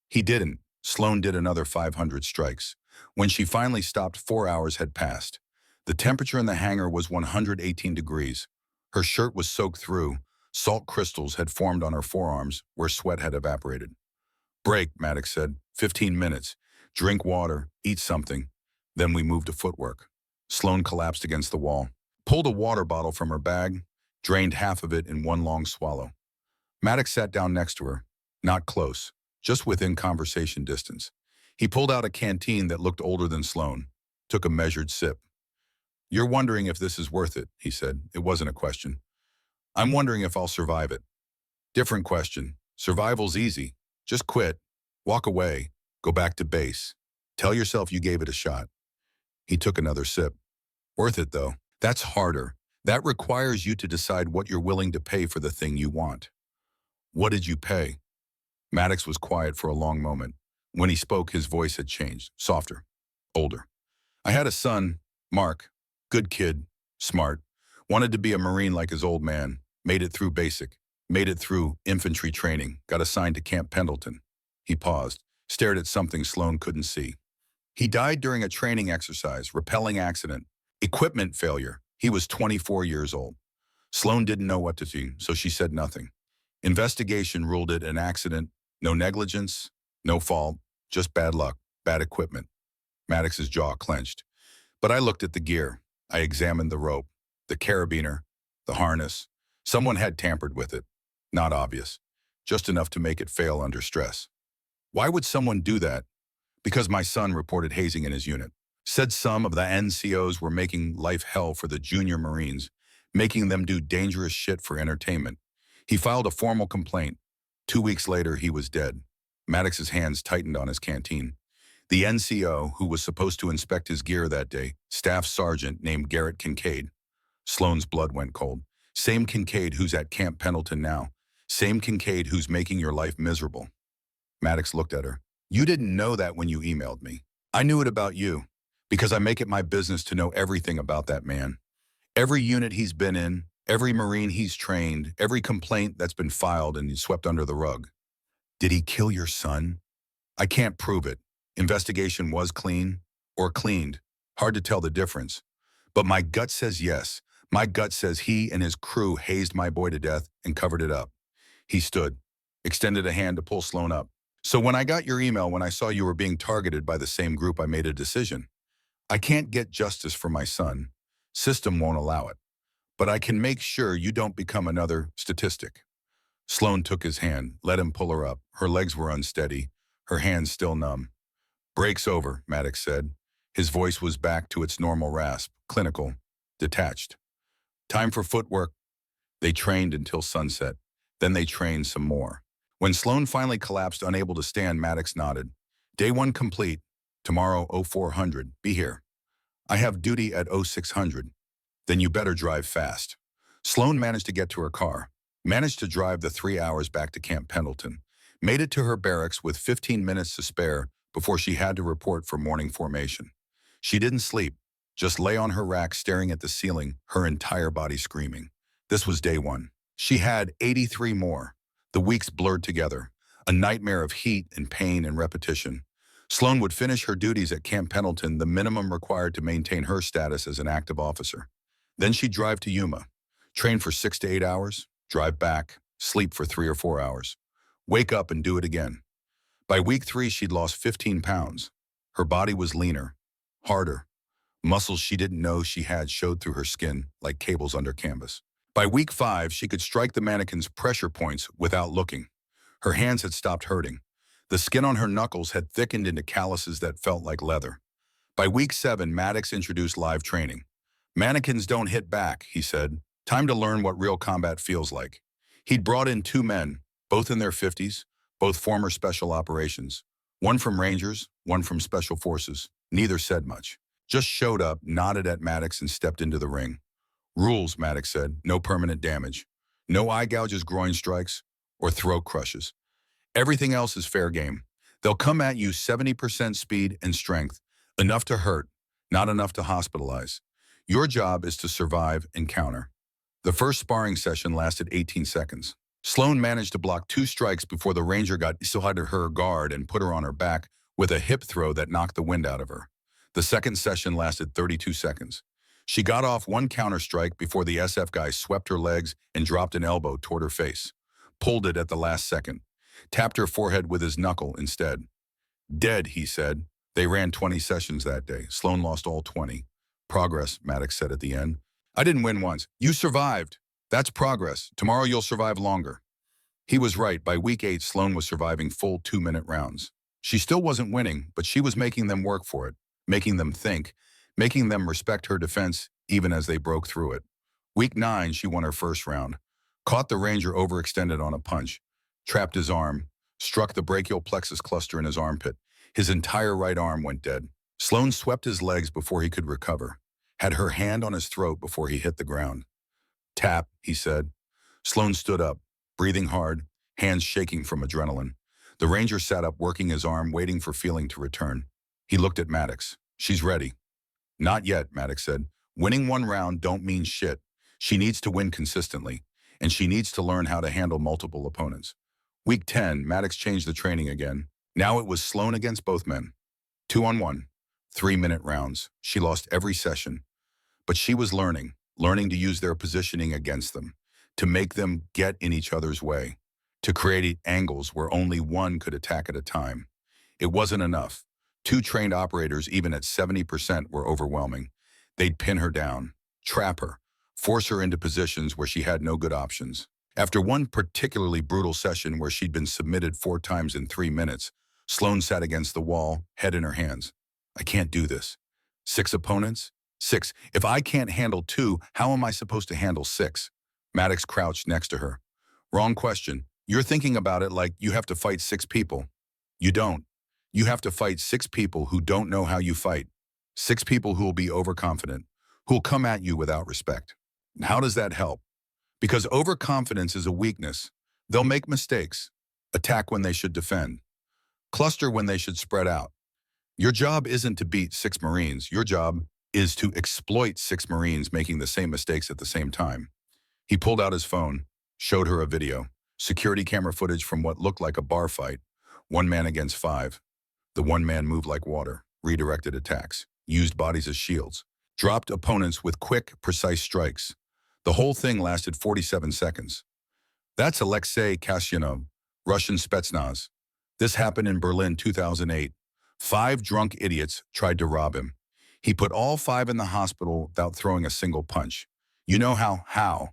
He didn't. Sloan did another 500 strikes. When she finally stopped, 4 hours had passed. The temperature in the hangar was 118 degrees. Her shirt was soaked through. Salt crystals had formed on her forearms where sweat had evaporated. Break, Maddox said. 15 minutes. Drink water, eat something. Then we moved to footwork. Sloan collapsed against the wall, pulled a water bottle from her bag, drained half of it in one long swallow. Maddox sat down next to her, not close, just within conversation distance. He pulled out a canteen that looked older than Sloan, took a measured sip. You're wondering if this is worth it, he said. It wasn't a question. I'm wondering if I'll survive it. Different question. Survival's easy. Just quit. Walk away. Go back to base. Tell yourself you gave it a shot. He took another sip. Worth it, though. That's harder. That requires you to decide what you're willing to pay for the thing you want. What did you pay? Maddox was quiet for a long moment. When he spoke, his voice had changed, softer, older. I had a son, Mark, good kid, smart, wanted to be a Marine like his old man, made it through basic, made it through infantry training, got assigned to Camp Pendleton. He paused, stared at something Sloan couldn't see. He died during a training exercise, rappelling accident, equipment failure. He was 24 years old. Sloan didn't know what to do, so she said nothing. Investigation ruled it an accident, no negligence, no fault, just bad luck, bad equipment. Maddox's jaw clenched. But I looked at the gear. I examined the rope, the carabiner, the harness. Someone had tampered with it. Not obvious. Just enough to make it fail under stress. Why would someone do that? Because my son reported hazing in his unit. Said some of the NCOs were making life hell for the junior Marines, making them do dangerous shit for entertainment. He filed a formal complaint. 2 weeks later, he was dead. Maddox's hands tightened on his canteen. The NCO, who was supposed to inspect his gear that day, staff sergeant named Garrett Kincaid. Sloan's blood went cold. Same Kincaid who's at Camp Pendleton now. Same Kincaid who's making your life miserable. Maddox looked at her. You didn't know that when you emailed me. I knew it about you, because I make it my business to know everything about that man. Every unit he's been in, every Marine he's trained, every complaint that's been filed and swept under the rug. Did he kill your son? I can't prove it. Investigation was clean or cleaned. Hard to tell the difference. But my gut says yes. My gut says he and his crew hazed my boy to death and covered it up. He stood, extended a hand to pull Sloan up. So when I got your email, when I saw you were being targeted by the same group, I made a decision. I can't get justice for my son. System won't allow it. But I can make sure you don't become another statistic. Sloan took his hand, let him pull her up. Her legs were unsteady, her hands still numb. Break's over, Maddox said. His voice was back to its normal rasp, clinical, detached. Time for footwork. They trained until sunset. Then they trained some more. When Sloan finally collapsed, unable to stand, Maddox nodded. Day 1 complete. Tomorrow, 0400. Be here. I have duty at 0600. Then you better drive fast. Sloan managed to get to her car, managed to drive the 3 hours back to Camp Pendleton, made it to her barracks with 15 minutes to spare before she had to report for morning formation. She didn't sleep, just lay on her rack staring at the ceiling, her entire body screaming. This was day 1. She had 83 more. The weeks blurred together, a nightmare of heat and pain and repetition. Sloan would finish her duties at Camp Pendleton, the minimum required to maintain her status as an active officer. Then she'd drive to Yuma, train for 6 to 8 hours, drive back, sleep for 3 or 4 hours, wake up and do it again. By week 3, she'd lost 15 pounds. Her body was leaner, harder. Muscles she didn't know she had showed through her skin like cables under canvas. By week 5, she could strike the mannequin's pressure points without looking. Her hands had stopped hurting. The skin on her knuckles had thickened into calluses that felt like leather. By week 7, Maddox introduced live training. Mannequins don't hit back, he said. Time to learn what real combat feels like. He'd brought in 2 men, both in their 50s, both former special operations. One from Rangers, one from Special Forces. Neither said much. Just showed up, nodded at Maddox, and stepped into the ring. Rules, Maddox said. No permanent damage. No eye gouges, groin strikes, or throat crushes. Everything else is fair game. They'll come at you 70% speed and strength. Enough to hurt, not enough to hospitalize. Your job is to survive and counter. The first sparring session lasted 18 seconds. Sloan managed to block 2 strikes before the Ranger got inside her guard and put her on her back with a hip throw that knocked the wind out of her. The second session lasted 32 seconds. She got off 1 counter strike before the SF guy swept her legs and dropped an elbow toward her face. Pulled it at the last second. Tapped her forehead with his knuckle instead. Dead, he said. They ran 20 sessions that day. Sloan lost all 20. Progress, Maddox said at the end. I didn't win once. You survived. That's progress. Tomorrow you'll survive longer. He was right. By week 8, Sloan was surviving full 2-minute rounds. She still wasn't winning, but she was making them work for it, making them think, making them respect her defense even as they broke through it. Week 9, she won her first round. Caught the Ranger overextended on a punch. Trapped his arm. Struck the brachial plexus cluster in his armpit. His entire right arm went dead. Sloan swept his legs before he could recover. had her hand on his throat before he hit the ground. Tap, he said. Sloan stood up, breathing hard, hands shaking from adrenaline. The ranger sat up, working his arm, waiting for feeling to return. He looked at Maddox. She's ready. Not yet, Maddox said. Winning one round don't mean shit. She needs to win consistently, and she needs to learn how to handle multiple opponents. Week 10, Maddox changed the training again. Now it was Sloan against both men. 2-on-1, 3-minute rounds. She lost every session. But she was learning to use their positioning against them, to make them get in each other's way, to create angles where only one could attack at a time. It wasn't enough. 2 trained operators, even at 70%, were overwhelming. They'd pin her down, trap her, force her into positions where she had no good options. After one particularly brutal session where she'd been submitted 4 times in 3 minutes, Sloan sat against the wall, head in her hands. I can't do this. 6 opponents? 6. If I can't handle 2, how am I supposed to handle 6? Maddox crouched next to her. Wrong question. You're thinking about it like you have to fight 6 people. You don't. You have to fight 6 people who don't know how you fight. 6 people who will be overconfident, who will come at you without respect. And how does that help? Because overconfidence is a weakness. They'll make mistakes, attack when they should defend, cluster when they should spread out. Your job isn't to beat 6 Marines. Your job is to exploit 6 Marines making the same mistakes at the same time. He pulled out his phone, showed her a video, security camera footage from what looked like a bar fight, 1 man against 5. The 1 man moved like water, redirected attacks, used bodies as shields, dropped opponents with quick, precise strikes. The whole thing lasted 47 seconds. That's Alexei Kasyanov, Russian Spetsnaz. This happened in Berlin 2008. 5 drunk idiots tried to rob him. He put all 5 in the hospital without throwing a single punch. You know how?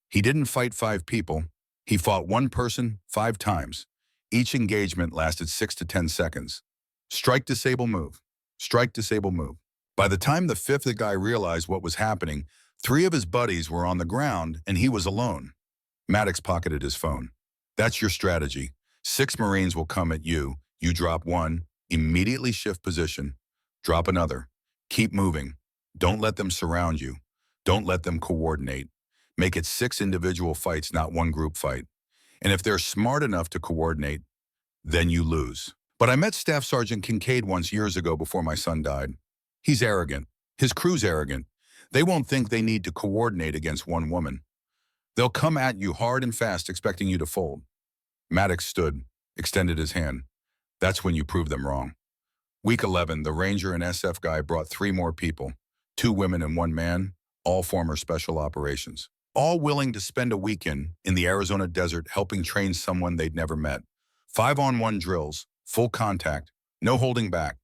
He didn't fight 5 people. He fought 1 person 5 times. Each engagement lasted 6 to 10 seconds. Strike, disable, move. Strike, disable, move. By the time the 5th guy realized what was happening, 3 of his buddies were on the ground and he was alone. Maddox pocketed his phone. That's your strategy. 6 Marines will come at you. You drop 1, immediately shift position, drop another. Keep moving. Don't let them surround you. Don't let them coordinate. Make it 6 individual fights, not 1 group fight. And if they're smart enough to coordinate, then you lose. But I met Staff Sergeant Kincaid once years ago before my son died. He's arrogant. His crew's arrogant. They won't think they need to coordinate against 1 woman. They'll come at you hard and fast, expecting you to fold. Maddox stood, extended his hand. That's when you prove them wrong. Week 11, the Ranger and SF guy brought 3 more people, 2 women and 1 man, all former special operations, all willing to spend a weekend in the Arizona desert helping train someone they'd never met. 5-on-1 drills, full contact, no holding back.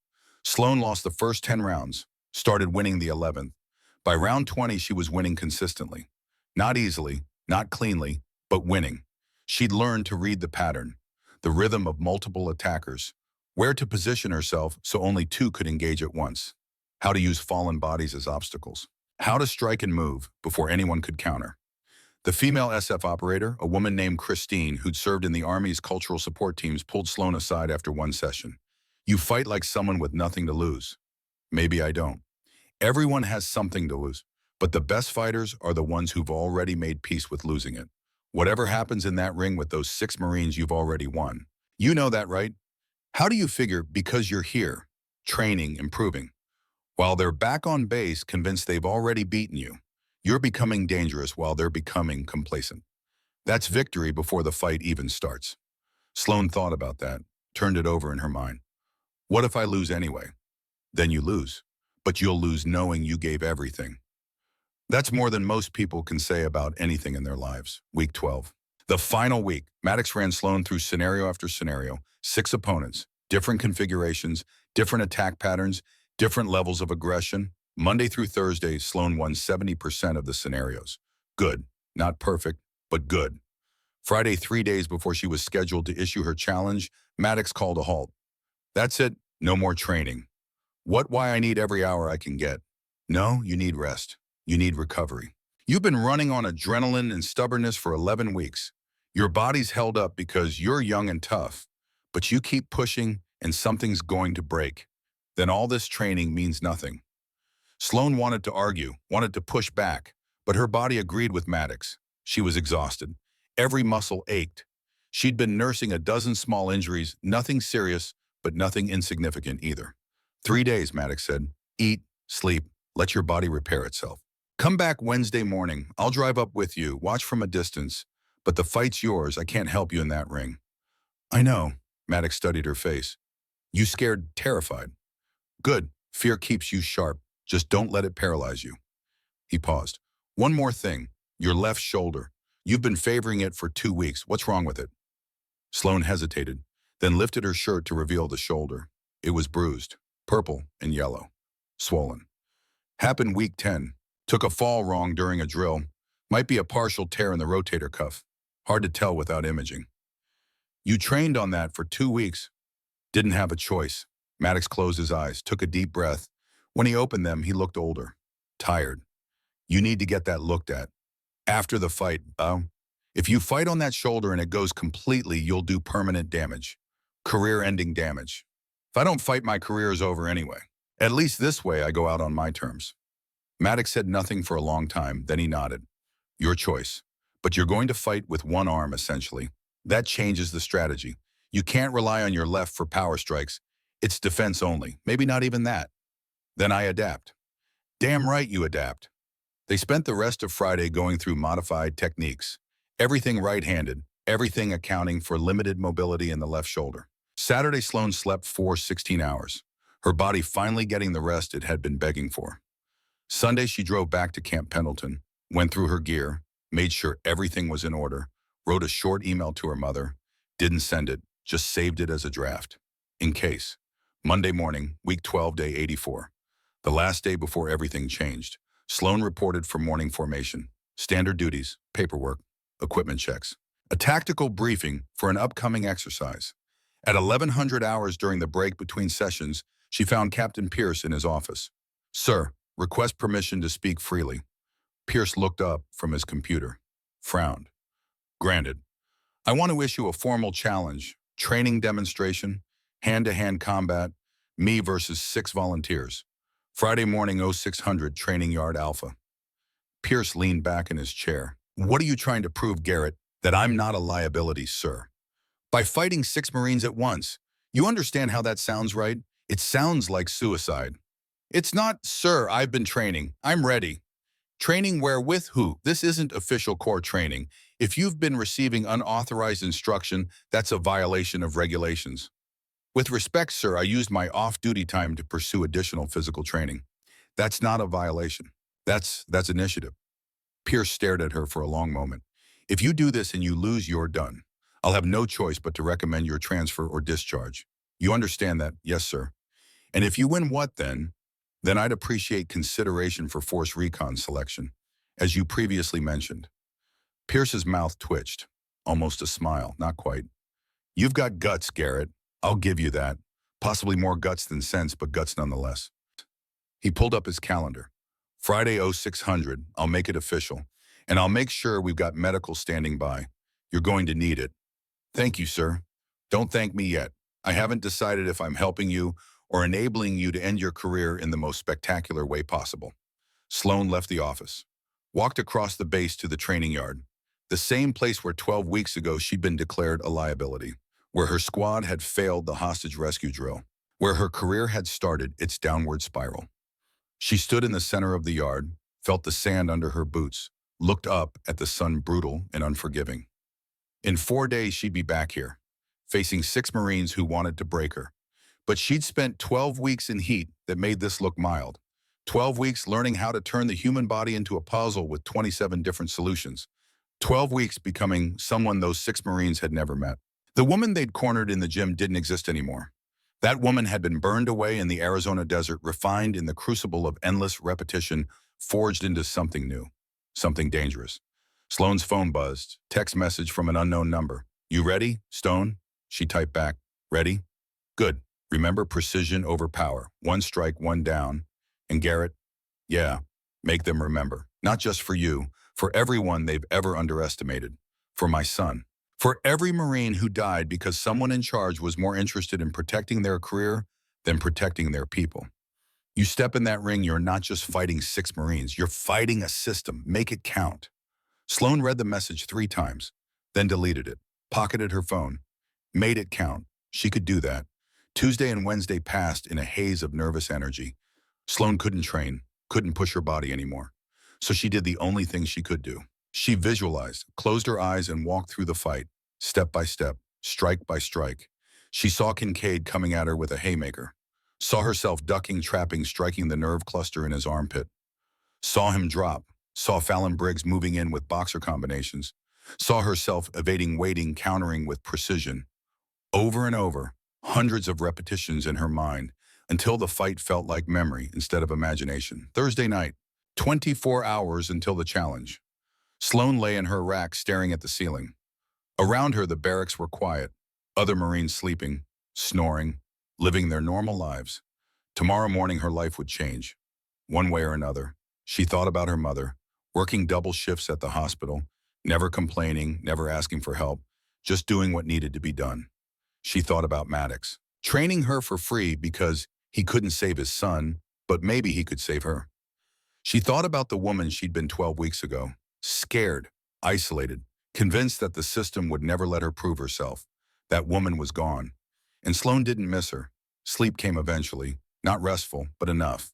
Sloan lost the first 10 rounds, started winning the 11th. By round 20, she was winning consistently. Not easily, not cleanly, but winning. She'd learned to read the pattern, the rhythm of multiple attackers, where to position herself so only 2 could engage at once, how to use fallen bodies as obstacles, how to strike and move before anyone could counter. The female SF operator, a woman named Christine, who'd served in the Army's cultural support teams, pulled Sloan aside after 1 session. You fight like someone with nothing to lose. Maybe I don't. Everyone has something to lose, but the best fighters are the ones who've already made peace with losing it. Whatever happens in that ring with those 6 Marines, you've already won. You know that, right? How do you figure because you're here, training, improving, while they're back on base convinced they've already beaten you, you're becoming dangerous while they're becoming complacent? That's victory before the fight even starts. Sloan thought about that, turned it over in her mind. What if I lose anyway? Then you lose, but you'll lose knowing you gave everything. That's more than most people can say about anything in their lives. Week 12. The final week, Maddox ran Sloan through scenario after scenario, 6 opponents, different configurations, different attack patterns, different levels of aggression. Monday through Thursday, Sloan won 70% of the scenarios. Good, not perfect, but good. Friday, 3 days before she was scheduled to issue her challenge, Maddox called a halt. That's it, no more training. Why I need every hour I can get. No, you need rest. You need recovery. You've been running on adrenaline and stubbornness for 11 weeks. Your body's held up because you're young and tough, but you keep pushing and something's going to break. Then all this training means nothing. Sloan wanted to argue, wanted to push back, but her body agreed with Maddox. She was exhausted. Every muscle ached. She'd been nursing a dozen small injuries, nothing serious, but nothing insignificant either. 3 days, Maddox said. Eat, sleep, let your body repair itself. Come back Wednesday morning. I'll drive up with you, watch from a distance. But the fight's yours. I can't help you in that ring. I know. Maddox studied her face. You scared, terrified. Good. Fear keeps you sharp. Just don't let it paralyze you. He paused. One more thing. Your left shoulder. You've been favoring it for 2 weeks. What's wrong with it? Sloan hesitated, then lifted her shirt to reveal the shoulder. It was bruised, purple and yellow, swollen. Happened week 10. Took a fall wrong during a drill. Might be a partial tear in the rotator cuff. Hard to tell without imaging. You trained on that for 2 weeks. Didn't have a choice. Maddox closed his eyes, took a deep breath. When he opened them, he looked older, tired. You need to get that looked at. After the fight, if you fight on that shoulder and it goes completely, you'll do permanent damage. Career-ending damage. If I don't fight, my career is over anyway. At least this way, I go out on my terms. Maddox said nothing for a long time, then he nodded. Your choice. But you're going to fight with one arm, essentially. That changes the strategy. You can't rely on your left for power strikes. It's defense only. Maybe not even that. Then I adapt. Damn right you adapt. They spent the rest of Friday going through modified techniques. Everything right-handed, everything accounting for limited mobility in the left shoulder. Saturday, Sloan slept for 16 hours, her body finally getting the rest it had been begging for. Sunday, she drove back to Camp Pendleton, went through her gear, made sure everything was in order, wrote a short email to her mother, didn't send it, just saved it as a draft. In case. Monday morning, week 12, day 84. The last day before everything changed. Sloan reported for morning formation, standard duties, paperwork, equipment checks. A tactical briefing for an upcoming exercise. At 1100 hours during the break between sessions, she found Captain Pierce in his office. Sir, request permission to speak freely. Pierce looked up from his computer, frowned. Granted. I want to issue a formal challenge, training demonstration, hand-to-hand combat, me versus 6 volunteers. Friday morning 0600 Training Yard Alpha. Pierce leaned back in his chair. What are you trying to prove, Garrett? That I'm not a liability, sir. By fighting 6 Marines at once. You understand how that sounds, right? It sounds like suicide. It's not, sir, I've been training. I'm ready. Training where, with who? This isn't official corps training. If you've been receiving unauthorized instruction, that's a violation of regulations. With respect, sir, I used my off-duty time to pursue additional physical training. That's not a violation. That's initiative. Pierce stared at her for a long moment. If you do this and you lose, you're done. I'll have no choice but to recommend your transfer or discharge. You understand that? Yes, sir. And if you win, what then? Then I'd appreciate consideration for force recon selection, as you previously mentioned. Pierce's mouth twitched, almost a smile, not quite. You've got guts, Garrett. I'll give you that. Possibly more guts than sense, but guts nonetheless. He pulled up his calendar. Friday 0600, I'll make it official. And I'll make sure we've got medical standing by. You're going to need it. Thank you, sir. Don't thank me yet. I haven't decided if I'm helping you or enabling you to end your career in the most spectacular way possible. Sloan left the office, walked across the base to the training yard, the same place where 12 weeks ago she'd been declared a liability, where her squad had failed the hostage rescue drill, where her career had started its downward spiral. She stood in the center of the yard, felt the sand under her boots, looked up at the sun brutal and unforgiving. In 4 days, she'd be back here, facing 6 Marines who wanted to break her. But she'd spent 12 weeks in heat that made this look mild. 12 weeks learning how to turn the human body into a puzzle with 27 different solutions. 12 weeks becoming someone those 6 Marines had never met. The woman they'd cornered in the gym didn't exist anymore. That woman had been burned away in the Arizona desert, refined in the crucible of endless repetition, forged into something new, something dangerous. Sloan's phone buzzed, text message from an unknown number. You ready, Stone? She typed back, ready? Good. Remember precision over power. 1 strike, 1 down. And Garrett, yeah, make them remember. Not just for you, for everyone they've ever underestimated. For my son. For every Marine who died because someone in charge was more interested in protecting their career than protecting their people. You step in that ring, you're not just fighting 6 Marines, you're fighting a system. Make it count. Sloan read the message 3 times, then deleted it, pocketed her phone, made it count. She could do that. Tuesday and Wednesday passed in a haze of nervous energy. Sloan couldn't train, couldn't push her body anymore. So she did the only thing she could do. She visualized, closed her eyes, and walked through the fight, step by step, strike by strike. She saw Kincaid coming at her with a haymaker, saw herself ducking, trapping, striking the nerve cluster in his armpit, saw him drop, saw Fallon Briggs moving in with boxer combinations, saw herself evading, waiting, countering with precision. Over and over, hundreds of repetitions in her mind, until the fight felt like memory instead of imagination. Thursday night, 24 hours until the challenge. Sloan lay in her rack staring at the ceiling. Around her, the barracks were quiet, other Marines sleeping, snoring, living their normal lives. Tomorrow morning, her life would change, one way or another. She thought about her mother, working double shifts at the hospital, never complaining, never asking for help, just doing what needed to be done. She thought about Maddox, training her for free because he couldn't save his son, but maybe he could save her. She thought about the woman she'd been 12 weeks ago, scared, isolated, convinced that the system would never let her prove herself. That woman was gone, and Sloan didn't miss her. Sleep came eventually, not restful, but enough.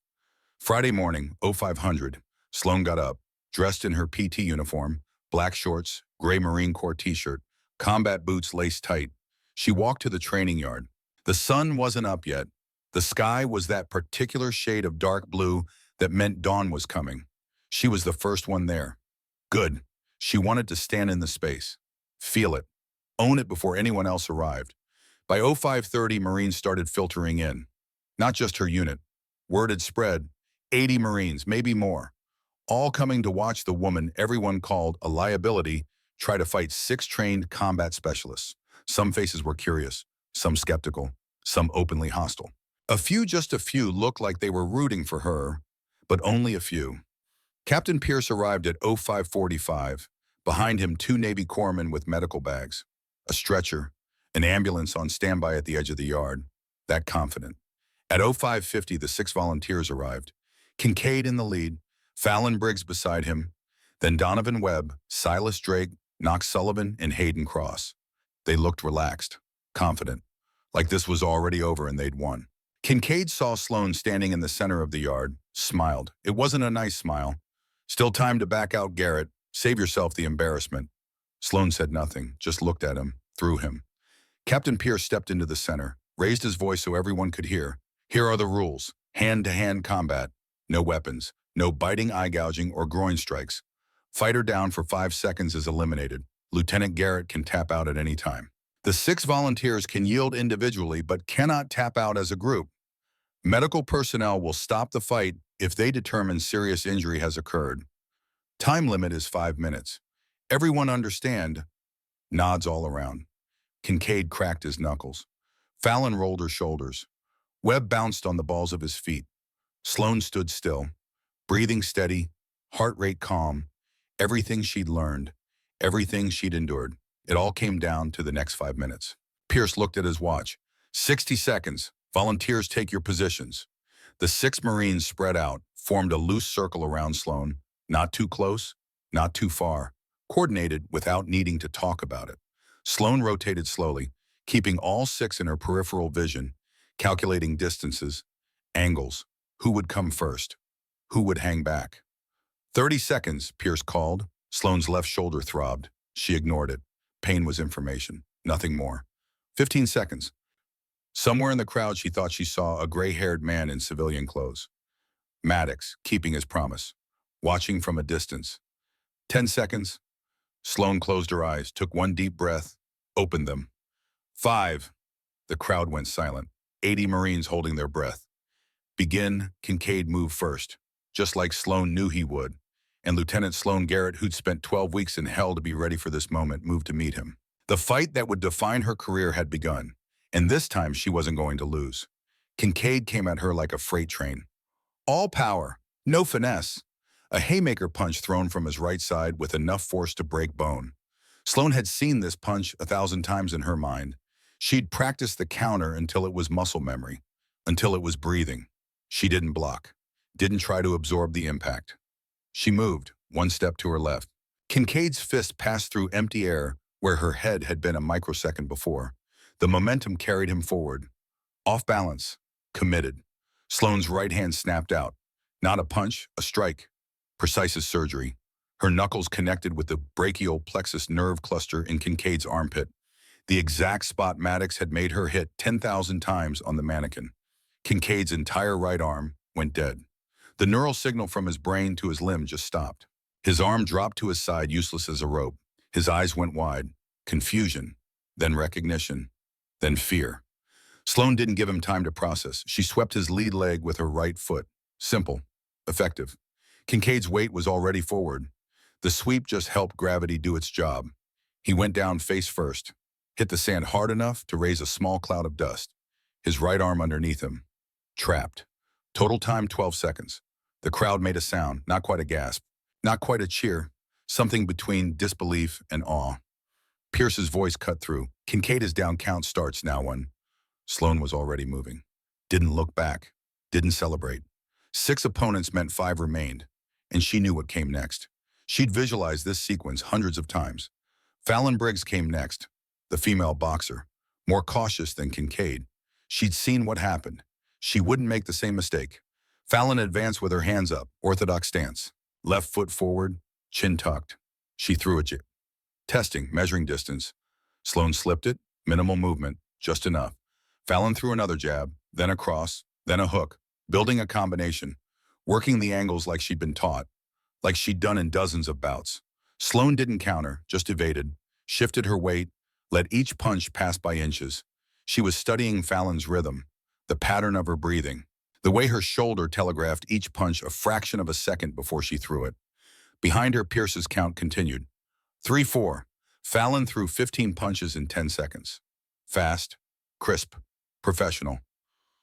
Friday morning, 0500, Sloan got up, dressed in her PT uniform, black shorts, gray Marine Corps t-shirt, combat boots laced tight. She walked to the training yard. The sun wasn't up yet. The sky was that particular shade of dark blue that meant dawn was coming. She was the first one there. Good. She wanted to stand in the space, feel it, own it before anyone else arrived. By 0530, Marines started filtering in. Not just her unit. Word had spread, 80 Marines, maybe more, all coming to watch the woman everyone called a liability try to fight 6 trained combat specialists. Some faces were curious, some skeptical, some openly hostile. Just a few, looked like they were rooting for her, but only a few. Captain Pierce arrived at 0545. Behind him, 2 Navy corpsmen with medical bags, a stretcher, an ambulance on standby at the edge of the yard, that confident. At 0550, the 6 volunteers arrived. Kincaid in the lead, Fallon Briggs beside him, then Donovan Webb, Silas Drake, Knox Sullivan, and Hayden Cross. They looked relaxed, confident, like this was already over and they'd won. Kincaid saw Sloan standing in the center of the yard, smiled. It wasn't a nice smile. Still time to back out, Garrett. Save yourself the embarrassment. Sloan said nothing, just looked at him, through him. Captain Pierce stepped into the center, raised his voice so everyone could hear. Here are the rules. Hand-to-hand combat. No weapons. No biting, eye gouging, or groin strikes. Fighter down for 5 seconds is eliminated. Lieutenant Garrett can tap out at any time. The 6 volunteers can yield individually but cannot tap out as a group. Medical personnel will stop the fight if they determine serious injury has occurred. Time limit is 5 minutes. Everyone understand? Nods all around. Kincaid cracked his knuckles. Fallon rolled her shoulders. Webb bounced on the balls of his feet. Sloan stood still, breathing steady, heart rate calm. Everything she'd learned, everything she'd endured, it all came down to the next 5 minutes. Pierce looked at his watch. 60 seconds. Volunteers, take your positions. The 6 Marines spread out, formed a loose circle around Sloan. Not too close, not too far. Coordinated without needing to talk about it. Sloan rotated slowly, keeping all 6 in her peripheral vision, calculating distances, angles, who would come first, who would hang back. 30 seconds, Pierce called. Sloan's left shoulder throbbed. She ignored it. Pain was information, nothing more. 15 seconds. Somewhere in the crowd, she thought she saw a gray-haired man in civilian clothes. Maddox, keeping his promise, watching from a distance. 10 seconds. Sloan closed her eyes, took one deep breath, opened them. 5. The crowd went silent. 80 Marines holding their breath. Begin. Kincaid moved first, just like Sloan knew he would. And Lieutenant Sloan Garrett, who'd spent 12 weeks in hell to be ready for this moment, moved to meet him. The fight that would define her career had begun, and this time she wasn't going to lose. Kincaid came at her like a freight train. All power, no finesse. A haymaker punch thrown from his right side with enough force to break bone. Sloan had seen this punch 1,000 times in her mind. She'd practiced the counter until it was muscle memory, until it was breathing. She didn't block, didn't try to absorb the impact. She moved, one step to her left. Kincaid's fist passed through empty air where her head had been a microsecond before. The momentum carried him forward. Off balance, committed. Sloane's right hand snapped out. Not a punch, a strike. Precise as surgery. Her knuckles connected with the brachial plexus nerve cluster in Kincaid's armpit, the exact spot Maddox had made her hit 10,000 times on the mannequin. Kincaid's entire right arm went dead. The neural signal from his brain to his limb just stopped. His arm dropped to his side, useless as a rope. His eyes went wide. Confusion, then recognition, then fear. Sloane didn't give him time to process. She swept his lead leg with her right foot. Simple, effective. Kincaid's weight was already forward. The sweep just helped gravity do its job. He went down face first, hit the sand hard enough to raise a small cloud of dust. His right arm underneath him. Trapped. Total time 12 seconds. The crowd made a sound, not quite a gasp, not quite a cheer, something between disbelief and awe. Pierce's voice cut through. Kincaid is down, count starts now one. Sloane was already moving. Didn't look back. Didn't celebrate. 6 opponents meant 5 remained, and she knew what came next. She'd visualized this sequence hundreds of times. Fallon Briggs came next, the female boxer, more cautious than Kincaid. She'd seen what happened. She wouldn't make the same mistake. Fallon advanced with her hands up, orthodox stance. Left foot forward, chin tucked. She threw a jab. Testing, measuring distance. Sloane slipped it, minimal movement, just enough. Fallon threw another jab, then a cross, then a hook, building a combination, working the angles like she'd been taught, like she'd done in dozens of bouts. Sloane didn't counter, just evaded, shifted her weight, let each punch pass by inches. She was studying Fallon's rhythm, the pattern of her breathing, the way her shoulder telegraphed each punch a fraction of a second before she threw it. Behind her, Pierce's count continued. 3-4. Fallon threw 15 punches in 10 seconds. Fast, crisp, professional.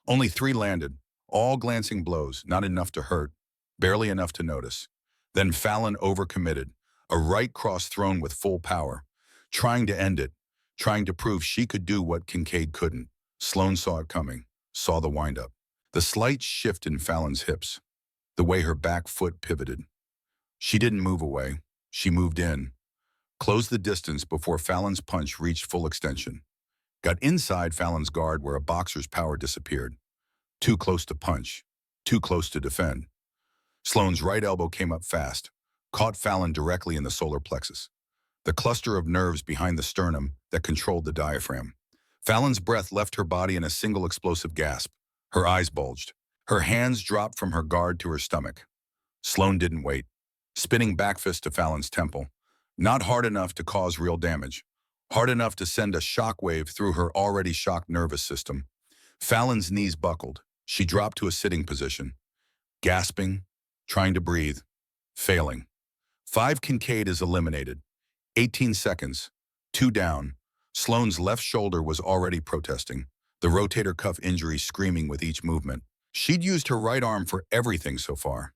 Only 3 landed, all glancing blows, not enough to hurt, barely enough to notice. Then Fallon overcommitted, a right cross thrown with full power, trying to end it, trying to prove she could do what Kincaid couldn't. Sloane saw it coming, saw the windup. The slight shift in Fallon's hips, the way her back foot pivoted. She didn't move away, she moved in, closed the distance before Fallon's punch reached full extension. Got inside Fallon's guard where a boxer's power disappeared. Too close to punch, too close to defend. Sloane's right elbow came up fast, caught Fallon directly in the solar plexus, the cluster of nerves behind the sternum that controlled the diaphragm. Fallon's breath left her body in a single explosive gasp. Her eyes bulged. Her hands dropped from her guard to her stomach. Sloane didn't wait. Spinning back fist to Fallon's temple. Not hard enough to cause real damage. Hard enough to send a shockwave through her already shocked nervous system. Fallon's knees buckled. She dropped to a sitting position. Gasping, trying to breathe, failing. 5 Kincaid is eliminated. 18 seconds. 2 down. Sloane's left shoulder was already protesting, the rotator cuff injury screaming with each movement. She'd used her right arm for everything so far,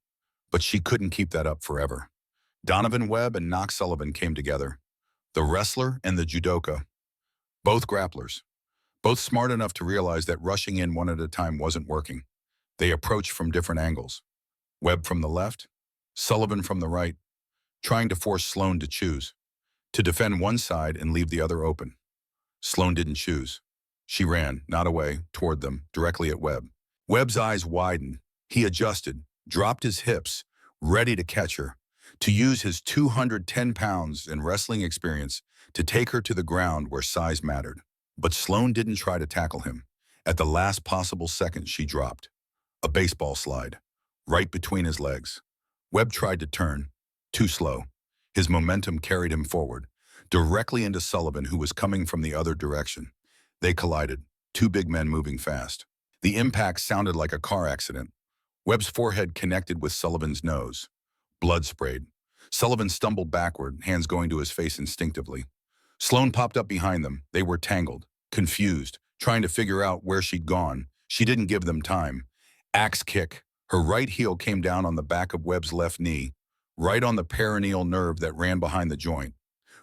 but she couldn't keep that up forever. Donovan Webb and Knox Sullivan came together. The wrestler and the judoka. Both grapplers. Both smart enough to realize that rushing in one at a time wasn't working. They approached from different angles. Webb from the left, Sullivan from the right, trying to force Sloane to choose, to defend one side and leave the other open. Sloane didn't choose. She ran, not away, toward them, directly at Webb. Webb's eyes widened. He adjusted, dropped his hips, ready to catch her, to use his 210 pounds in wrestling experience to take her to the ground where size mattered. But Sloane didn't try to tackle him. At the last possible second, she dropped. A baseball slide, right between his legs. Webb tried to turn, too slow. His momentum carried him forward, directly into Sullivan, who was coming from the other direction. They collided, 2 big men moving fast. The impact sounded like a car accident. Webb's forehead connected with Sullivan's nose. Blood sprayed. Sullivan stumbled backward, hands going to his face instinctively. Sloane popped up behind them. They were tangled, confused, trying to figure out where she'd gone. She didn't give them time. Axe kick. Her right heel came down on the back of Webb's left knee, right on the perineal nerve that ran behind the joint.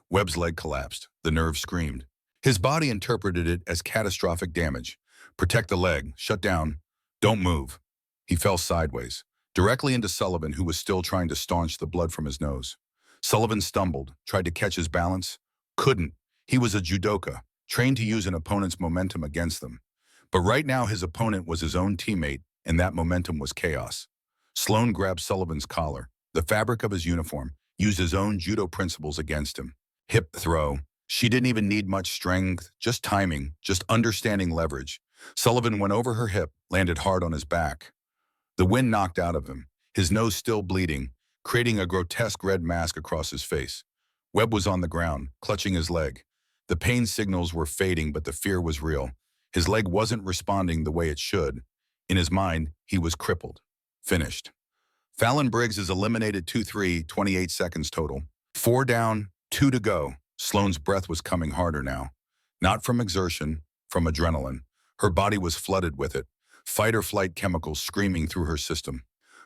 Webb's leg collapsed. The nerve screamed. His body interpreted it as catastrophic damage. Protect the leg. Shut down. Don't move. He fell sideways, directly into Sullivan, who was still trying to staunch the blood from his nose. Sullivan stumbled, tried to catch his balance. Couldn't. He was a judoka, trained to use an opponent's momentum against them. But right now his opponent was his own teammate, and that momentum was chaos. Sloan grabbed Sullivan's collar, the fabric of his uniform, used his own judo principles against him. Hip throw. She didn't even need much strength, just timing, just understanding leverage. Sullivan went over her hip, landed hard on his back. The wind knocked out of him, his nose still bleeding, creating a grotesque red mask across his face. Webb was on the ground, clutching his leg. The pain signals were fading, but the fear was real. His leg wasn't responding the way it should. In his mind, he was crippled. Finished. Fallon Briggs is eliminated 2-3, 28 seconds total. 4 down, 2 to go. Sloane's breath was coming harder now. Not from exertion, from adrenaline. Her body was flooded with it, fight-or-flight chemicals screaming through her system.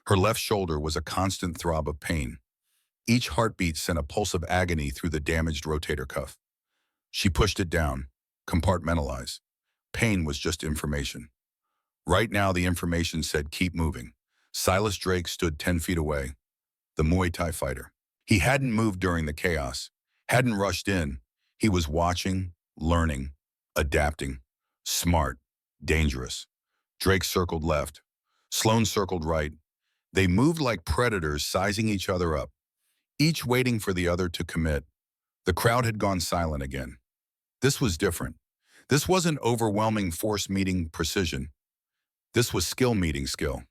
Her left shoulder was a constant throb of pain. Each heartbeat sent a pulse of agony through the damaged rotator cuff. She pushed it down, compartmentalized. Pain was just information. Right now, the information said, keep moving. Silas Drake stood 10 feet away, the Muay Thai fighter. He hadn't moved during the chaos, hadn't rushed in. He was watching, learning, adapting. Smart, dangerous. Drake circled left. Sloan circled right. They moved like predators, sizing each other up, each waiting for the other to commit. The crowd had gone silent again. This was different. This wasn't overwhelming force meeting precision. This was skill meeting skill.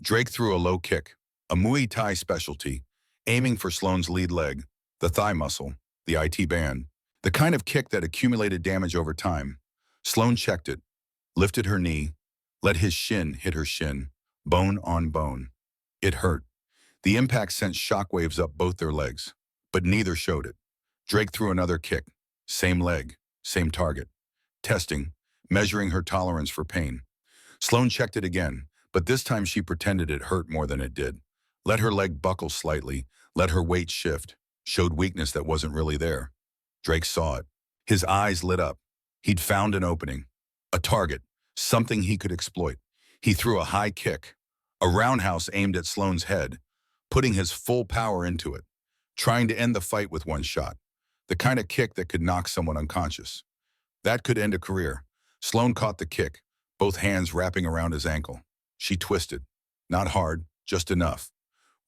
Drake threw a low kick, a Muay Thai specialty, aiming for Sloane's lead leg, the thigh muscle, the IT band, the kind of kick that accumulated damage over time. Sloane checked it, lifted her knee, let his shin hit her shin, bone on bone. It hurt. The impact sent shockwaves up both their legs, but neither showed it. Drake threw another kick, same leg, same target. Testing, measuring her tolerance for pain. Sloane checked it again, but this time she pretended it hurt more than it did. Let her leg buckle slightly, let her weight shift, showed weakness that wasn't really there. Drake saw it. His eyes lit up. He'd found an opening, a target, something he could exploit. He threw a high kick, a roundhouse aimed at Sloane's head, putting his full power into it, trying to end the fight with one shot, the kind of kick that could knock someone unconscious. That could end a career. Sloane caught the kick, both hands wrapping around his ankle. She twisted, not hard, just enough.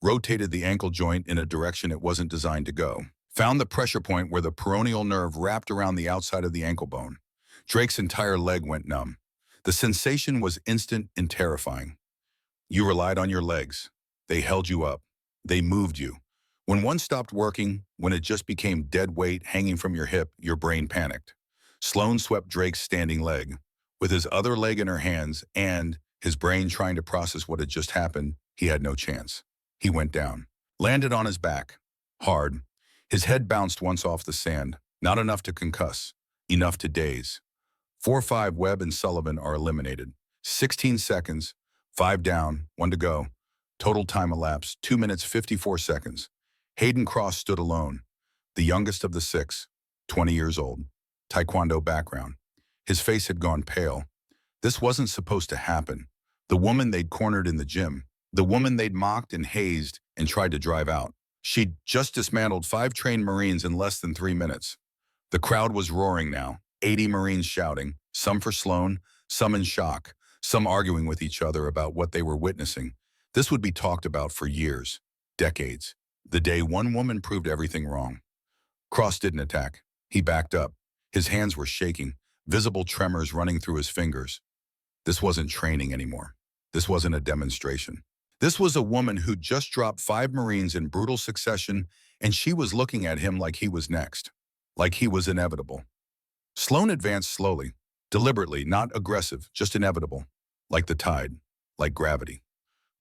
Rotated the ankle joint in a direction it wasn't designed to go. Found the pressure point where the peroneal nerve wrapped around the outside of the ankle bone. Drake's entire leg went numb. The sensation was instant and terrifying. You relied on your legs. They held you up. They moved you. When one stopped working, when it just became dead weight hanging from your hip, your brain panicked. Sloane swept Drake's standing leg. With his other leg in her hands and his brain trying to process what had just happened, he had no chance. He went down, landed on his back, hard. His head bounced once off the sand, not enough to concuss, enough to daze. 4-5 Webb and Sullivan are eliminated. 16 seconds, 5 down, 1 to go. Total time elapsed, 2 minutes 54 seconds. Hayden Cross stood alone, the youngest of the 6, 20 years old, Taekwondo background. His face had gone pale. This wasn't supposed to happen. The woman they'd cornered in the gym, the woman they'd mocked and hazed and tried to drive out. She'd just dismantled 5 trained Marines in less than 3 minutes. The crowd was roaring now, 80 Marines shouting, some for Sloane, some in shock, some arguing with each other about what they were witnessing. This would be talked about for years, decades. The day one woman proved everything wrong. Cross didn't attack. He backed up. His hands were shaking, visible tremors running through his fingers. This wasn't training anymore. This wasn't a demonstration. This was a woman who'd just dropped 5 Marines in brutal succession, and she was looking at him like he was next, like he was inevitable. Sloane advanced slowly, deliberately, not aggressive, just inevitable, like the tide, like gravity.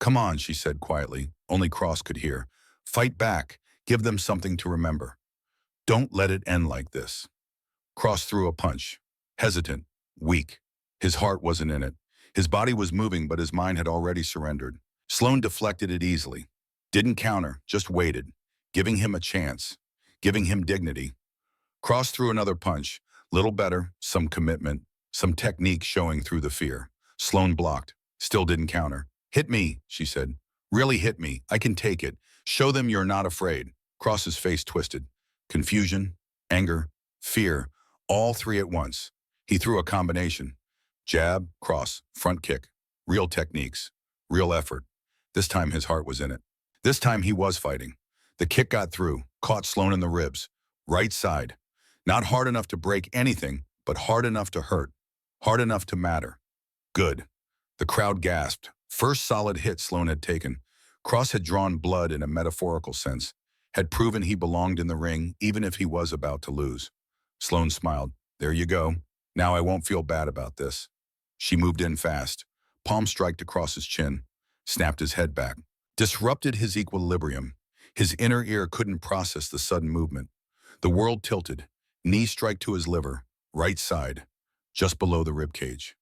Come on, she said quietly, only Cross could hear. Fight back, give them something to remember. Don't let it end like this. Cross threw a punch, hesitant, weak. His heart wasn't in it. His body was moving, but his mind had already surrendered. Sloane deflected it easily. Didn't counter, just waited, giving him a chance, giving him dignity. Cross threw another punch, little better, some commitment, some technique showing through the fear. Sloane blocked, still didn't counter. Hit me, she said. Really hit me. I can take it. Show them you're not afraid. Cross's face twisted. Confusion, anger, fear, all three at once. He threw a combination. Jab, cross, front kick. Real techniques. Real effort. This time his heart was in it. This time he was fighting. The kick got through, caught Sloan in the ribs. Right side. Not hard enough to break anything, but hard enough to hurt. Hard enough to matter. Good. The crowd gasped. First solid hit Sloan had taken. Cross had drawn blood in a metaphorical sense, had proven he belonged in the ring even if he was about to lose. Sloan smiled. There you go. Now I won't feel bad about this. She moved in fast. Palm striked across his chin. Snapped his head back. Disrupted his equilibrium. His inner ear couldn't process the sudden movement. The world tilted. Knee strike to his liver. Right side. Just below the rib cage.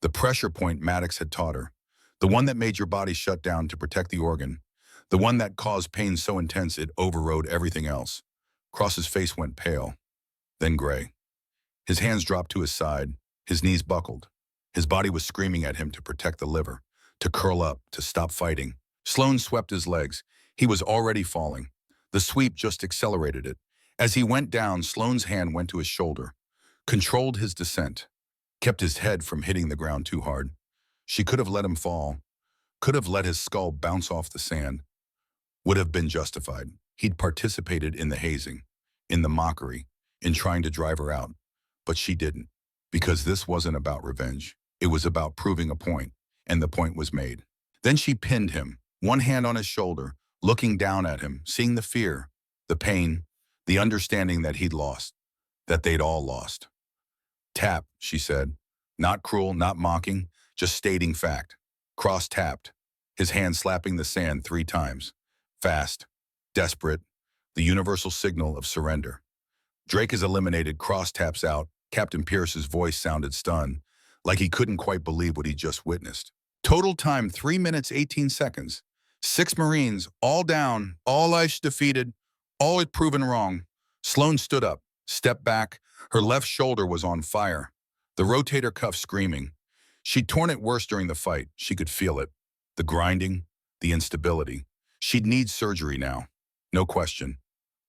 The pressure point Maddox had taught her. The one that made your body shut down to protect the organ. The one that caused pain so intense it overrode everything else. Cross's face went pale, then gray. His hands dropped to his side. His knees buckled. His body was screaming at him to protect the liver, to curl up, to stop fighting. Sloan swept his legs. He was already falling. The sweep just accelerated it. As he went down, Sloan's hand went to his shoulder, controlled his descent, kept his head from hitting the ground too hard. She could have let him fall, could have let his skull bounce off the sand, would have been justified. He'd participated in the hazing, in the mockery, in trying to drive her out. But she didn't, because this wasn't about revenge. It was about proving a point, and the point was made. Then she pinned him, one hand on his shoulder, looking down at him, seeing the fear, the pain, the understanding that he'd lost, that they'd all lost. Tap, she said. Not cruel, not mocking, just stating fact. Cross tapped, his hand slapping the sand 3 times. Fast, desperate, the universal signal of surrender. Drake is eliminated, Cross taps out. Captain Pierce's voice sounded stunned, like he couldn't quite believe what he just witnessed. Total time 3 minutes 18 seconds. 6 Marines, all down, all lives defeated, all had proven wrong. Sloan stood up, stepped back. Her left shoulder was on fire. The rotator cuff screaming. She'd torn it worse during the fight. She could feel it. The grinding, the instability. She'd need surgery now. No question.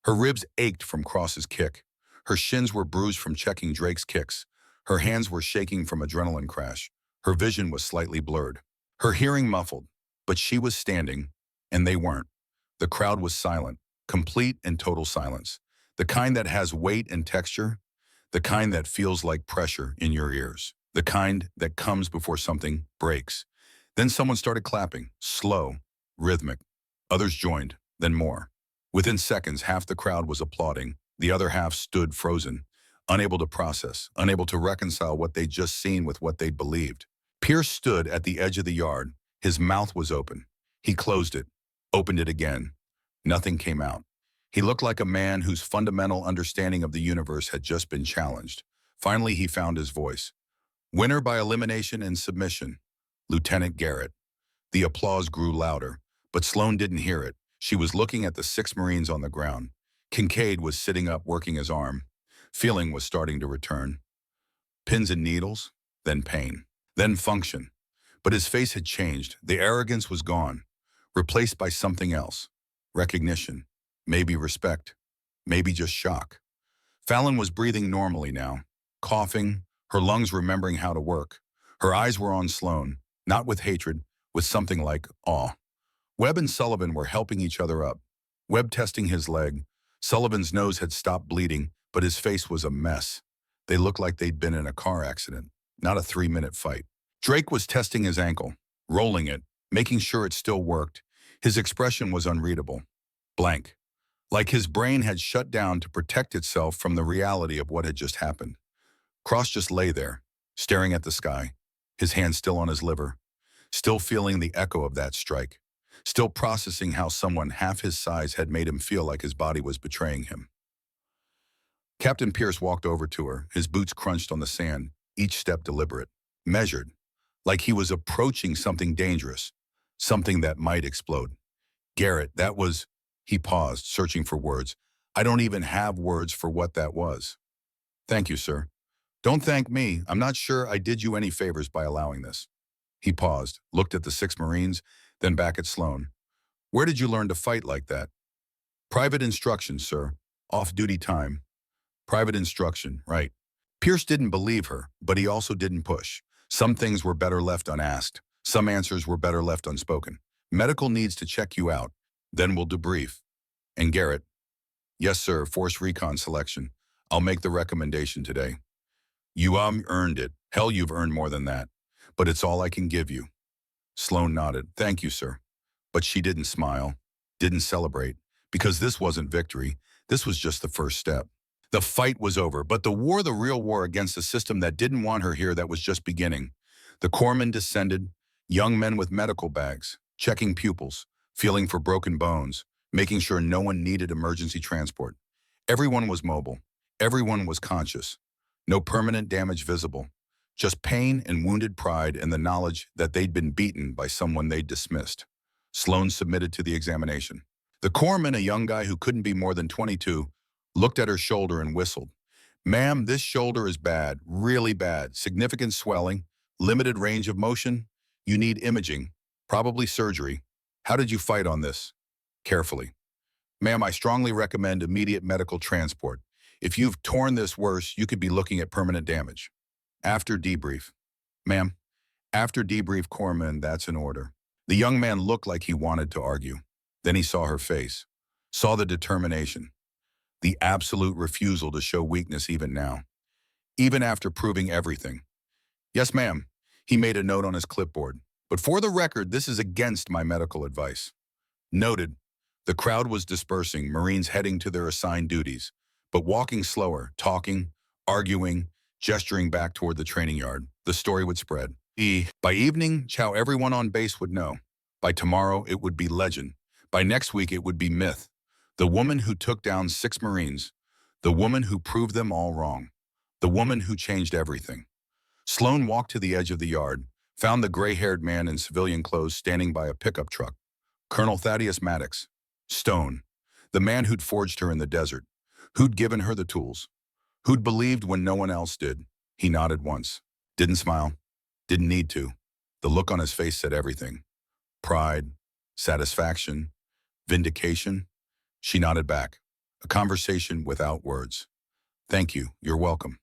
Her ribs ached from Cross's kick. Her shins were bruised from checking Drake's kicks. Her hands were shaking from adrenaline crash. Her vision was slightly blurred. Her hearing muffled. But she was standing, and they weren't. The crowd was silent, complete and total silence. The kind that has weight and texture. The kind that feels like pressure in your ears. The kind that comes before something breaks. Then someone started clapping, slow, rhythmic. Others joined, then more. Within seconds, half the crowd was applauding. The other half stood frozen, unable to process, unable to reconcile what they'd just seen with what they'd believed. Pierce stood at the edge of the yard. His mouth was open. He closed it, opened it again. Nothing came out. He looked like a man whose fundamental understanding of the universe had just been challenged. Finally, he found his voice. Winner by elimination and submission, Lieutenant Garrett. The applause grew louder, but Sloan didn't hear it. She was looking at the 6 Marines on the ground. Kincaid was sitting up, working his arm. Feeling was starting to return. Pins and needles, then pain, then function. But his face had changed. The arrogance was gone, replaced by something else. Recognition, maybe respect, maybe just shock. Fallon was breathing normally now, coughing, her lungs remembering how to work. Her eyes were on Sloan, not with hatred, with something like awe. Webb and Sullivan were helping each other up. Webb testing his leg. Sullivan's nose had stopped bleeding, but his face was a mess. They looked like they'd been in a car accident, not a 3-minute fight. Drake was testing his ankle, rolling it, making sure it still worked. His expression was unreadable. Blank. Like his brain had shut down to protect itself from the reality of what had just happened. Cross just lay there, staring at the sky, his hand still on his liver, still feeling the echo of that strike, still processing how someone half his size had made him feel like his body was betraying him. Captain Pierce walked over to her, his boots crunched on the sand, each step deliberate, measured, like he was approaching something dangerous, something that might explode. Garrett, that was... He paused, searching for words. I don't even have words for what that was. Thank you, sir. Don't thank me. I'm not sure I did you any favors by allowing this. He paused, looked at the 6 Marines, then back at Sloan. Where did you learn to fight like that? Private instruction, sir. Off-duty time. Private instruction, right. Pierce didn't believe her, but he also didn't push. Some things were better left unasked. Some answers were better left unspoken. Medical needs to check you out. Then we'll debrief. And Garrett, yes, sir, force recon selection. I'll make the recommendation today. You earned it. Hell, you've earned more than that. But it's all I can give you. Sloan nodded. Thank you, sir. But she didn't smile, didn't celebrate, because this wasn't victory. This was just the first step. The fight was over, but the real war against a system that didn't want her here, that was just beginning. The corpsmen descended, young men with medical bags, checking pupils, feeling for broken bones, making sure no one needed emergency transport. Everyone was mobile. Everyone was conscious. No permanent damage visible. Just pain and wounded pride and the knowledge that they'd been beaten by someone they'd dismissed. Sloan submitted to the examination. The corpsman, a young guy who couldn't be more than 22, looked at her shoulder and whistled. Ma'am, this shoulder is bad, really bad. Significant swelling, limited range of motion. You need imaging, probably surgery. How did you fight on this? Carefully. Ma'am, I strongly recommend immediate medical transport. If you've torn this worse, you could be looking at permanent damage. After debrief. Ma'am, after debrief, corpsman, that's an order. The young man looked like he wanted to argue. Then he saw her face, saw the determination, the absolute refusal to show weakness even now, even after proving everything. Yes, ma'am. He made a note on his clipboard. But for the record, this is against my medical advice. Noted. The crowd was dispersing, Marines heading to their assigned duties, but walking slower, talking, arguing, gesturing back toward the training yard. The story would spread. By evening, Chow, everyone on base would know. By tomorrow, it would be legend. By next week, it would be myth. The woman who took down 6 Marines. The woman who proved them all wrong. The woman who changed everything. Sloan walked to the edge of the yard, found the gray-haired man in civilian clothes standing by a pickup truck. Colonel Thaddeus Maddox. Stone. The man who'd forged her in the desert. Who'd given her the tools. Who'd believed when no one else did. He nodded once. Didn't smile. Didn't need to. The look on his face said everything. Pride. Satisfaction. Vindication. She nodded back. A conversation without words. Thank you. You're welcome.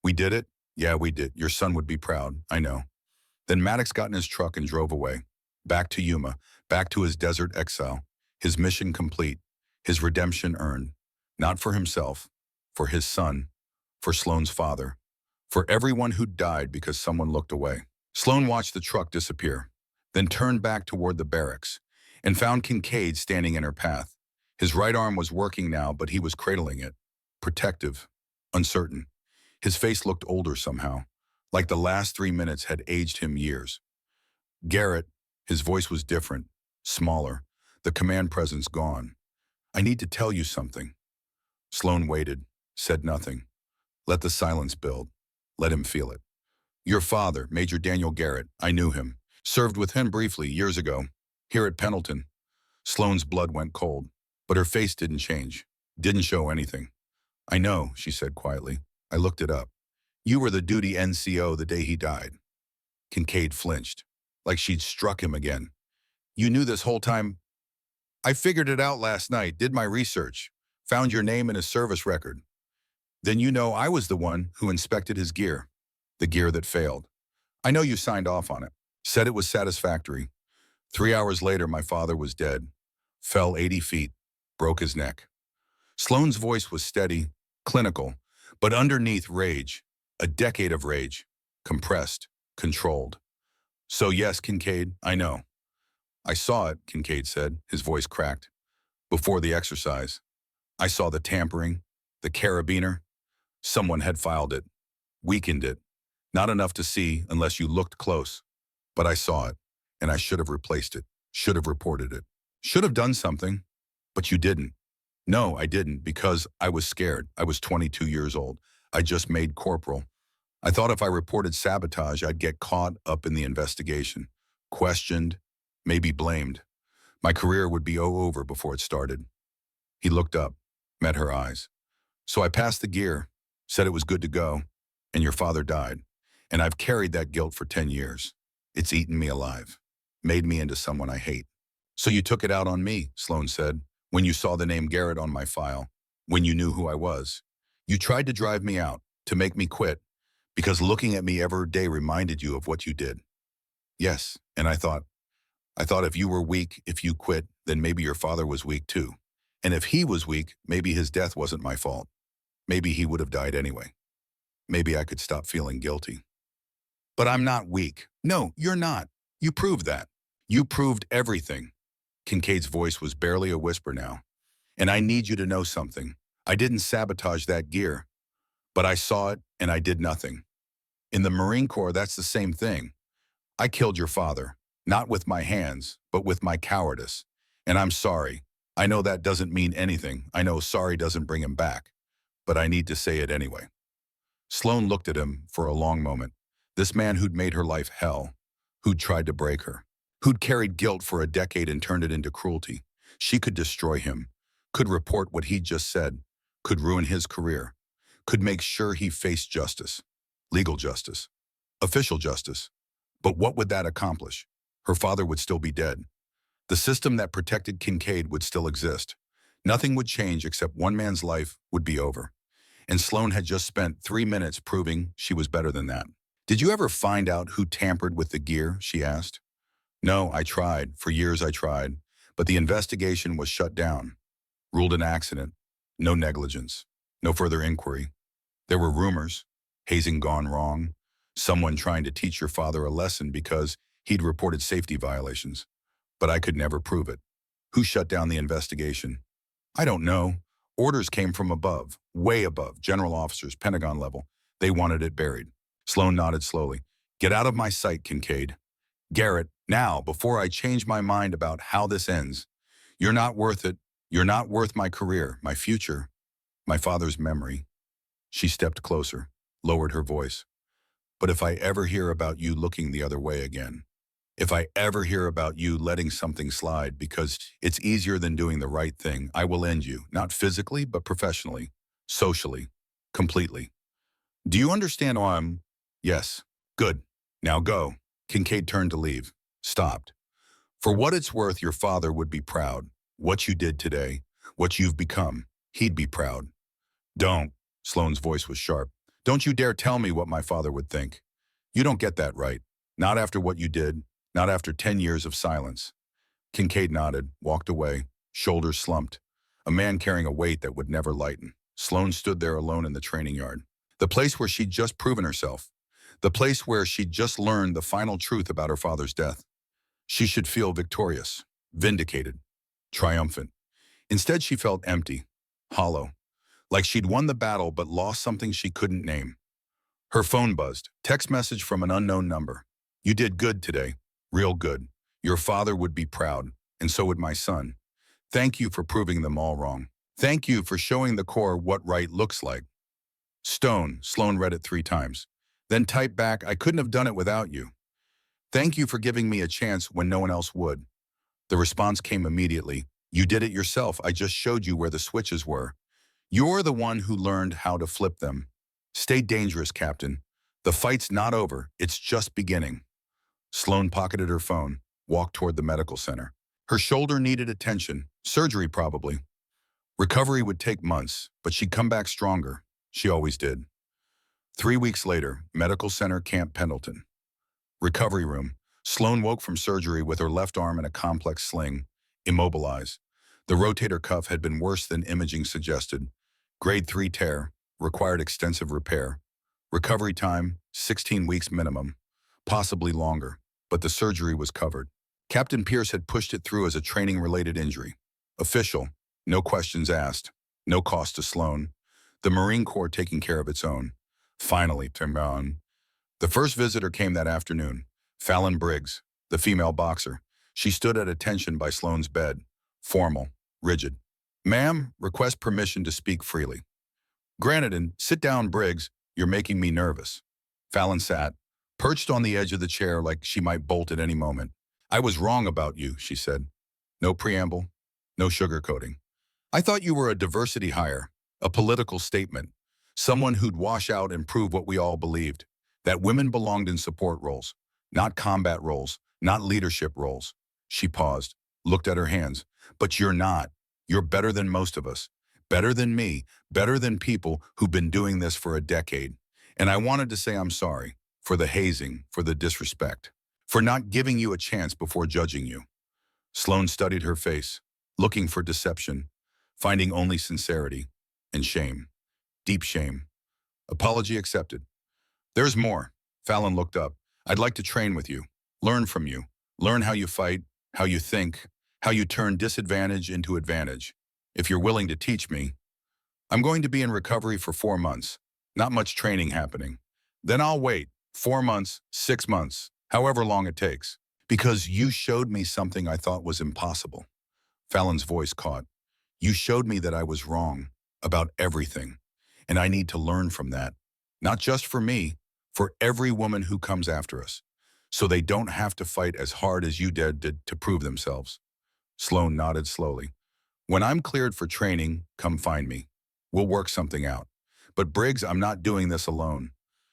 We did it? Yeah, we did. Your son would be proud. I know. Then Maddox got in his truck and drove away. Back to Yuma. Back to his desert exile. His mission complete. His redemption earned. Not for himself. For his son. For Sloan's father. For everyone who died because someone looked away. Sloan watched the truck disappear, then turned back toward the barracks, and found Kincaid standing in her path. His right arm was working now, but he was cradling it. Protective. Uncertain. His face looked older somehow, like the last 3 minutes had aged him years. Garrett, his voice was different, smaller, the command presence gone. I need to tell you something. Sloan waited, said nothing. Let the silence build. Let him feel it. Your father, Major Daniel Garrett, I knew him. Served with him briefly years ago, here at Pendleton. Sloan's blood went cold, but her face didn't change, didn't show anything. I know, she said quietly. I looked it up. You were the duty NCO the day he died. Kincaid flinched, like she'd struck him again. You knew this whole time? I figured it out last night, did my research, found your name in his service record. Then you know I was the one who inspected his gear, the gear that failed. I know you signed off on it, said it was satisfactory. 3 hours later, my father was dead, fell 80 feet, broke his neck. Sloan's voice was steady, clinical, but underneath rage, a decade of rage, compressed, controlled. So yes, Kincaid, I know. I saw it, Kincaid said, his voice cracked. Before the exercise, I saw the tampering, the carabiner. Someone had filed it, weakened it. Not enough to see unless you looked close. But I saw it, and I should have replaced it, should have reported it, should have done something, but you didn't. No, I didn't, because I was scared. I was 22 years old. I just made corporal. I thought if I reported sabotage, I'd get caught up in the investigation, questioned, maybe blamed. My career would be over before it started. He looked up, met her eyes. So I passed the gear, said it was good to go, and your father died. And I've carried that guilt for 10 years. It's eaten me alive, made me into someone I hate. So you took it out on me, Sloan said, when you saw the name Garrett on my file, when you knew who I was. You tried to drive me out, to make me quit, because looking at me every day reminded you of what you did. Yes, and I thought if you were weak, if you quit, then maybe your father was weak too. And if he was weak, maybe his death wasn't my fault. Maybe he would have died anyway. Maybe I could stop feeling guilty. But I'm not weak. No, you're not. You proved that. You proved everything. Kincaid's voice was barely a whisper now. And I need you to know something. I didn't sabotage that gear, but I saw it and I did nothing. In the Marine Corps, that's the same thing. I killed your father, not with my hands, but with my cowardice. And I'm sorry. I know that doesn't mean anything. I know sorry doesn't bring him back, but I need to say it anyway. Sloan looked at him for a long moment. This man who'd made her life hell, who'd tried to break her, who'd carried guilt for a decade and turned it into cruelty. She could destroy him, could report what he'd just said, could ruin his career, could make sure he faced justice, legal justice, official justice. But what would that accomplish? Her father would still be dead. The system that protected Kincaid would still exist. Nothing would change except one man's life would be over. And Sloan had just spent 3 minutes proving she was better than that. Did you ever find out who tampered with the gear? She asked. No, I tried. For years I tried. But the investigation was shut down. Ruled an accident. No negligence. No further inquiry. There were rumors. Hazing gone wrong. Someone trying to teach your father a lesson because he'd reported safety violations. But I could never prove it. Who shut down the investigation? I don't know. Orders came from above, way above, general officers, Pentagon level. They wanted it buried. Sloan nodded slowly. Get out of my sight, Kincaid. Garrett, now, before I change my mind about how this ends. You're not worth it. You're not worth my career, my future, my father's memory. She stepped closer, lowered her voice. But if I ever hear about you looking the other way again, if I ever hear about you letting something slide because it's easier than doing the right thing, I will end you, not physically, but professionally, socially, completely. Do you understand why I'm... Yes. Good. Now go. Kincaid turned to leave. Stopped. For what it's worth, your father would be proud. What you did today, what you've become, he'd be proud. Don't. Sloane's voice was sharp. Don't you dare tell me what my father would think. You don't get that right. Not after what you did. Not after 10 years of silence. Kincaid nodded, walked away, shoulders slumped. A man carrying a weight that would never lighten. Sloan stood there alone in the training yard. The place where she'd just proven herself. The place where she'd just learned the final truth about her father's death. She should feel victorious, vindicated, triumphant. Instead, she felt empty, hollow, like she'd won the battle but lost something she couldn't name. Her phone buzzed, text message from an unknown number. You did good today, real good. Your father would be proud, and so would my son. Thank you for proving them all wrong. Thank you for showing the Corps what right looks like. Sloan read it 3 times. Then typed back, I couldn't have done it without you. Thank you for giving me a chance when no one else would. The response came immediately. You did it yourself. I just showed you where the switches were. You're the one who learned how to flip them. Stay dangerous, Captain. The fight's not over. It's just beginning. Sloan pocketed her phone, walked toward the medical center. Her shoulder needed attention. Surgery, probably. Recovery would take months, but she'd come back stronger. She always did. 3 weeks later, Medical Center, Camp Pendleton. Recovery room. Sloan woke from surgery with her left arm in a complex sling, immobilized. The rotator cuff had been worse than imaging suggested. Grade 3 tear, required extensive repair. Recovery time, 16 weeks minimum, possibly longer, but the surgery was covered. Captain Pierce had pushed it through as a training-related injury. Official, no questions asked, no cost to Sloan. The Marine Corps taking care of its own. Finally, Timon. The first visitor came that afternoon. Fallon Briggs, the female boxer. She stood at attention by Sloan's bed. Formal, rigid. Ma'am, request permission to speak freely. Granted, and sit down, Briggs. You're making me nervous. Fallon sat, perched on the edge of the chair like she might bolt at any moment. I was wrong about you, she said. No preamble, no sugarcoating. I thought you were a diversity hire, a political statement. Someone who'd wash out and prove what we all believed, that women belonged in support roles. Not combat roles, not leadership roles. She paused, looked at her hands. But you're not. You're better than most of us. Better than me. Better than people who've been doing this for a decade. And I wanted to say I'm sorry for the hazing, for the disrespect, for not giving you a chance before judging you. Sloane studied her face, looking for deception, finding only sincerity and shame. Deep shame. Apology accepted. There's more. Fallon looked up. I'd like to train with you, learn from you, learn how you fight, how you think, how you turn disadvantage into advantage. If you're willing to teach me, I'm going to be in recovery for 4 months. Not much training happening. Then I'll wait 4 months, 6 months, however long it takes. Because you showed me something I thought was impossible. Fallon's voice caught. You showed me that I was wrong about everything. And I need to learn from that. Not just for me, for every woman who comes after us. So they don't have to fight as hard as you did to prove themselves. Sloane nodded slowly. When I'm cleared for training, come find me. We'll work something out. But Briggs, I'm not doing this alone.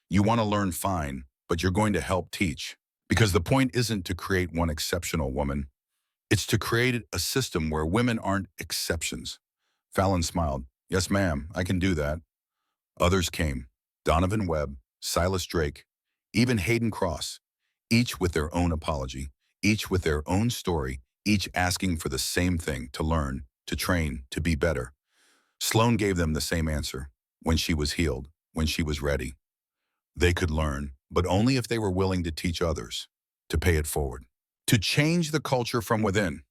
You want to learn, fine, but you're going to help teach. Because the point isn't to create one exceptional woman. It's to create a system where women aren't exceptions. Fallon smiled. Yes, ma'am, I can do that. Others came. Donovan Webb, Silas Drake, even Hayden Cross, each with their own apology, each with their own story, each asking for the same thing, to learn, to train, to be better. Sloane gave them the same answer. When she was healed, when she was ready. They could learn, but only if they were willing to teach others, to pay it forward, to change the culture from within.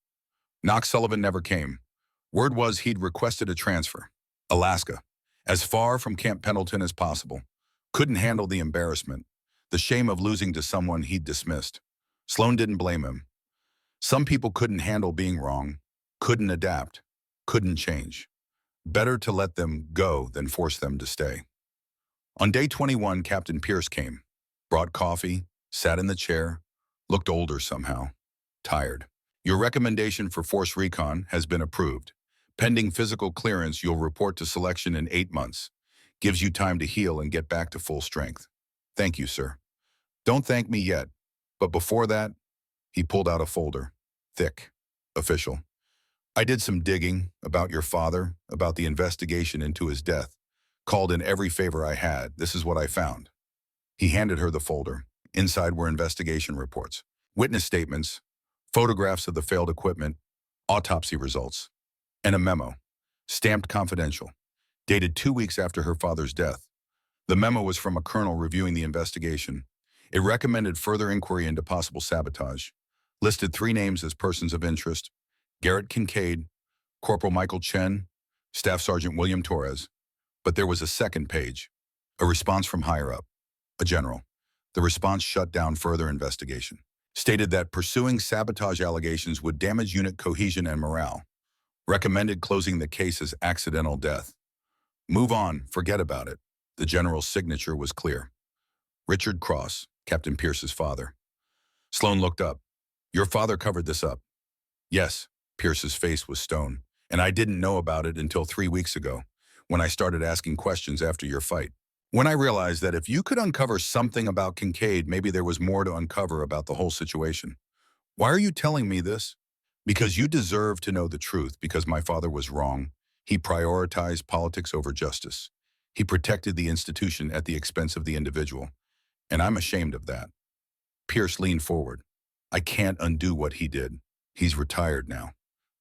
Knox Sullivan never came. Word was he'd requested a transfer. Alaska, as far from Camp Pendleton as possible. Couldn't handle the embarrassment, the shame of losing to someone he'd dismissed. Sloane didn't blame him. Some people couldn't handle being wrong, couldn't adapt, couldn't change. Better to let them go than force them to stay. On day 21, Captain Pierce came, brought coffee, sat in the chair, looked older somehow, tired. Your recommendation for Force Recon has been approved. Pending physical clearance, you'll report to selection in 8 months. Gives you time to heal and get back to full strength. Thank you, sir. Don't thank me yet, but before that, he pulled out a folder. Thick. Official. I did some digging about your father, about the investigation into his death. Called in every favor I had. This is what I found. He handed her the folder. Inside were investigation reports, witness statements, photographs of the failed equipment, autopsy results, and a memo, stamped confidential, dated 2 weeks after her father's death. The memo was from a colonel reviewing the investigation. It recommended further inquiry into possible sabotage, listed 3 names as persons of interest: Garrett Kincaid, Corporal Michael Chen, Staff Sergeant William Torres. But there was a second page, a response from higher up, a general. The response shut down further investigation, stated that pursuing sabotage allegations would damage unit cohesion and morale, recommended closing the case as accidental death. Move on, forget about it. The general's signature was clear. Richard Cross, Captain Pierce's father. Sloane looked up. Your father covered this up. Yes, Pierce's face was stone, and I didn't know about it until 3 weeks ago, when I started asking questions after your fight. When I realized that if you could uncover something about Kincaid, maybe there was more to uncover about the whole situation. Why are you telling me this? Because you deserve to know the truth, because my father was wrong. He prioritized politics over justice. He protected the institution at the expense of the individual. And I'm ashamed of that. Pierce leaned forward. I can't undo what he did. He's retired now,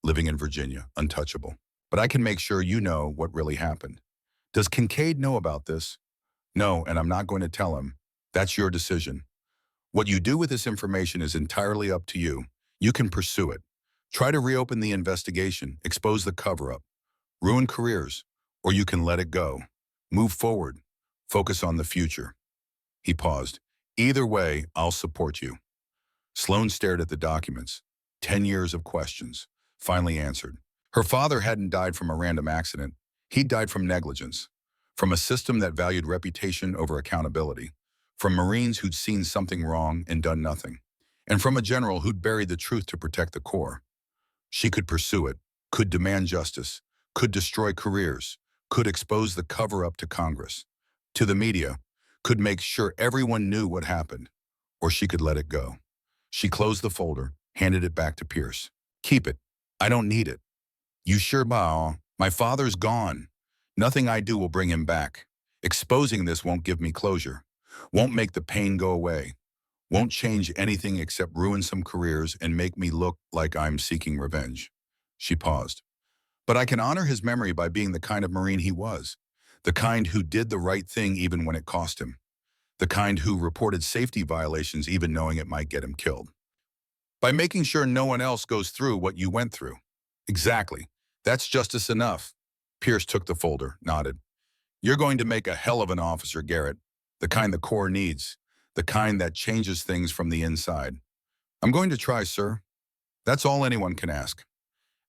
living in Virginia, untouchable. But I can make sure you know what really happened. Does Kincaid know about this? No, and I'm not going to tell him. That's your decision. What you do with this information is entirely up to you. You can pursue it. Try to reopen the investigation, expose the cover-up, ruin careers, or you can let it go. Move forward. Focus on the future. He paused. Either way, I'll support you. Sloane stared at the documents. 10 years of questions, finally answered. Her father hadn't died from a random accident. He'd died from negligence, from a system that valued reputation over accountability, from Marines who'd seen something wrong and done nothing, and from a general who'd buried the truth to protect the Corps. She could pursue it, could demand justice, could destroy careers, could expose the cover-up to Congress, to the media, could make sure everyone knew what happened, or she could let it go. She closed the folder, handed it back to Pierce. Keep it. I don't need it. You sure, Bao? My father's gone. Nothing I do will bring him back. Exposing this won't give me closure. Won't make the pain go away. Won't change anything except ruin some careers and make me look like I'm seeking revenge. She paused. But I can honor his memory by being the kind of Marine he was. The kind who did the right thing even when it cost him. The kind who reported safety violations even knowing it might get him killed. By making sure no one else goes through what you went through. Exactly. That's justice enough. Pierce took the folder, nodded. You're going to make a hell of an officer, Garrett. The kind the Corps needs. The kind that changes things from the inside. I'm going to try, sir. That's all anyone can ask.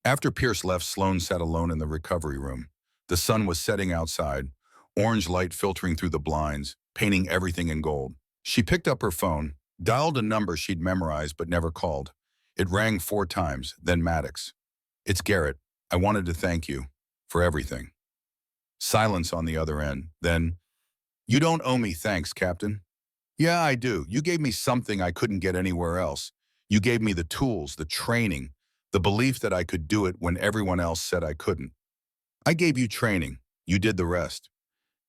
After Pierce left, Sloan sat alone in the recovery room. The sun was setting outside, orange light filtering through the blinds, painting everything in gold. She picked up her phone, dialed a number she'd memorized but never called. It rang 4 times, then Maddox. It's Garrett. I wanted to thank you for everything. Silence on the other end. Then, you don't owe me thanks, Captain. Yeah, I do. You gave me something I couldn't get anywhere else. You gave me the tools, the training, the belief that I could do it when everyone else said I couldn't. I gave you training. You did the rest.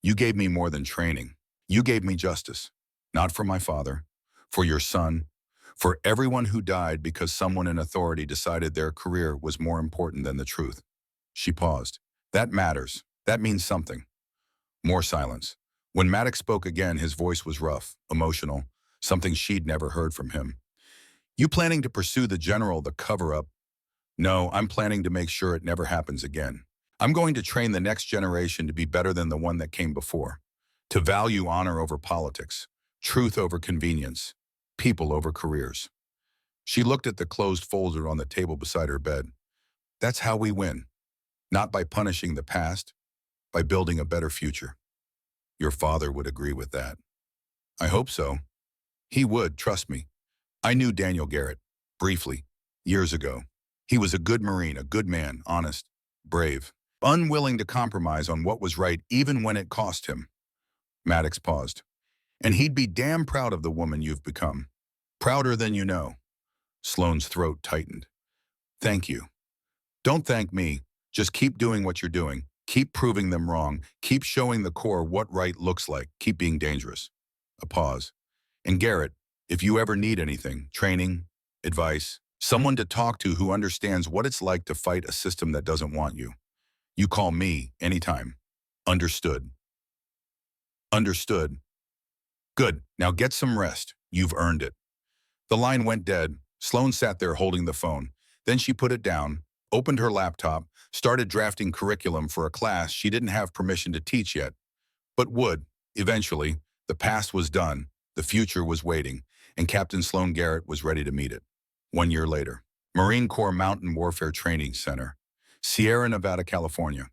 You gave me more than training. You gave me justice. Not for my father, for your son, for everyone who died because someone in authority decided their career was more important than the truth. She paused. That matters. That means something. More silence. When Maddox spoke again, his voice was rough, emotional, something she'd never heard from him. You planning to pursue the general, the cover-up? No, I'm planning to make sure it never happens again. I'm going to train the next generation to be better than the one that came before, to value honor over politics, truth over convenience, people over careers. She looked at the closed folder on the table beside her bed. That's how we win. Not by punishing the past, by building a better future. Your father would agree with that. I hope so. He would, trust me. I knew Daniel Garrett, briefly, years ago. He was a good Marine, a good man, honest, brave, unwilling to compromise on what was right even when it cost him. Maddox paused. And he'd be damn proud of the woman you've become. Prouder than you know. Sloane's throat tightened. Thank you. Don't thank me. Just keep doing what you're doing. Keep proving them wrong. Keep showing the Corps what right looks like. Keep being dangerous. A pause. And Garrett, if you ever need anything, training, advice, someone to talk to who understands what it's like to fight a system that doesn't want you, you call me anytime. Understood. Understood. Good. Now get some rest. You've earned it. The line went dead. Sloane sat there holding the phone. Then she put it down, opened her laptop, started drafting curriculum for a class she didn't have permission to teach yet, but would, eventually. The past was done, the future was waiting, and Captain Sloan Garrett was ready to meet it. 1 year later, Marine Corps Mountain Warfare Training Center, Sierra Nevada, California.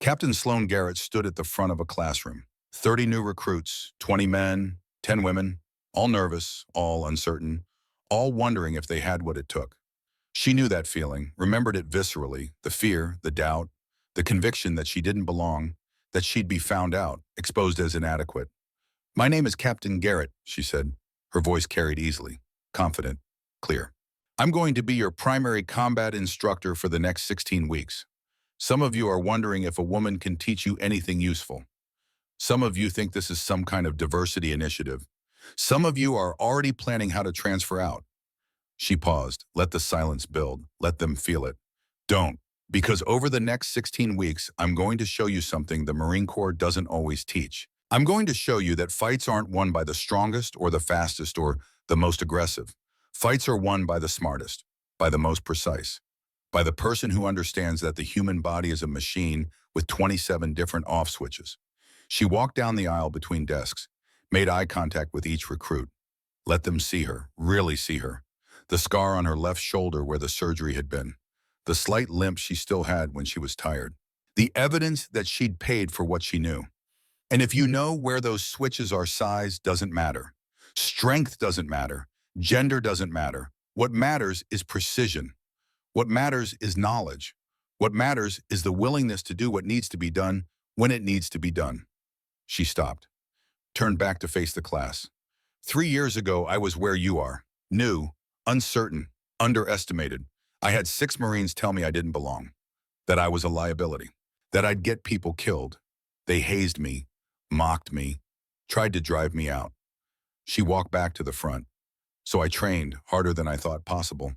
Captain Sloan Garrett stood at the front of a classroom. 30 new recruits, 20 men, 10 women, all nervous, all uncertain, all wondering if they had what it took. She knew that feeling, remembered it viscerally, the fear, the doubt, the conviction that she didn't belong, that she'd be found out, exposed as inadequate. My name is Captain Garrett, she said. Her voice carried easily, confident, clear. I'm going to be your primary combat instructor for the next 16 weeks. Some of you are wondering if a woman can teach you anything useful. Some of you think this is some kind of diversity initiative. Some of you are already planning how to transfer out. She paused. Let the silence build. Let them feel it. Don't. Because over the next 16 weeks, I'm going to show you something the Marine Corps doesn't always teach. I'm going to show you that fights aren't won by the strongest or the fastest or the most aggressive. Fights are won by the smartest, by the most precise, by the person who understands that the human body is a machine with 27 different off switches. She walked down the aisle between desks, made eye contact with each recruit. Let them see her, really see her. The scar on her left shoulder where the surgery had been. The slight limp she still had when she was tired. The evidence that she'd paid for what she knew. And if you know where those switches are, size doesn't matter. Strength doesn't matter. Gender doesn't matter. What matters is precision. What matters is knowledge. What matters is the willingness to do what needs to be done when it needs to be done. She stopped, turned back to face the class. 3 years ago, I was where you are. New, uncertain, underestimated. I had 6 Marines tell me I didn't belong, that I was a liability, that I'd get people killed. They hazed me, mocked me, tried to drive me out. She walked back to the front. So I trained harder than I thought possible.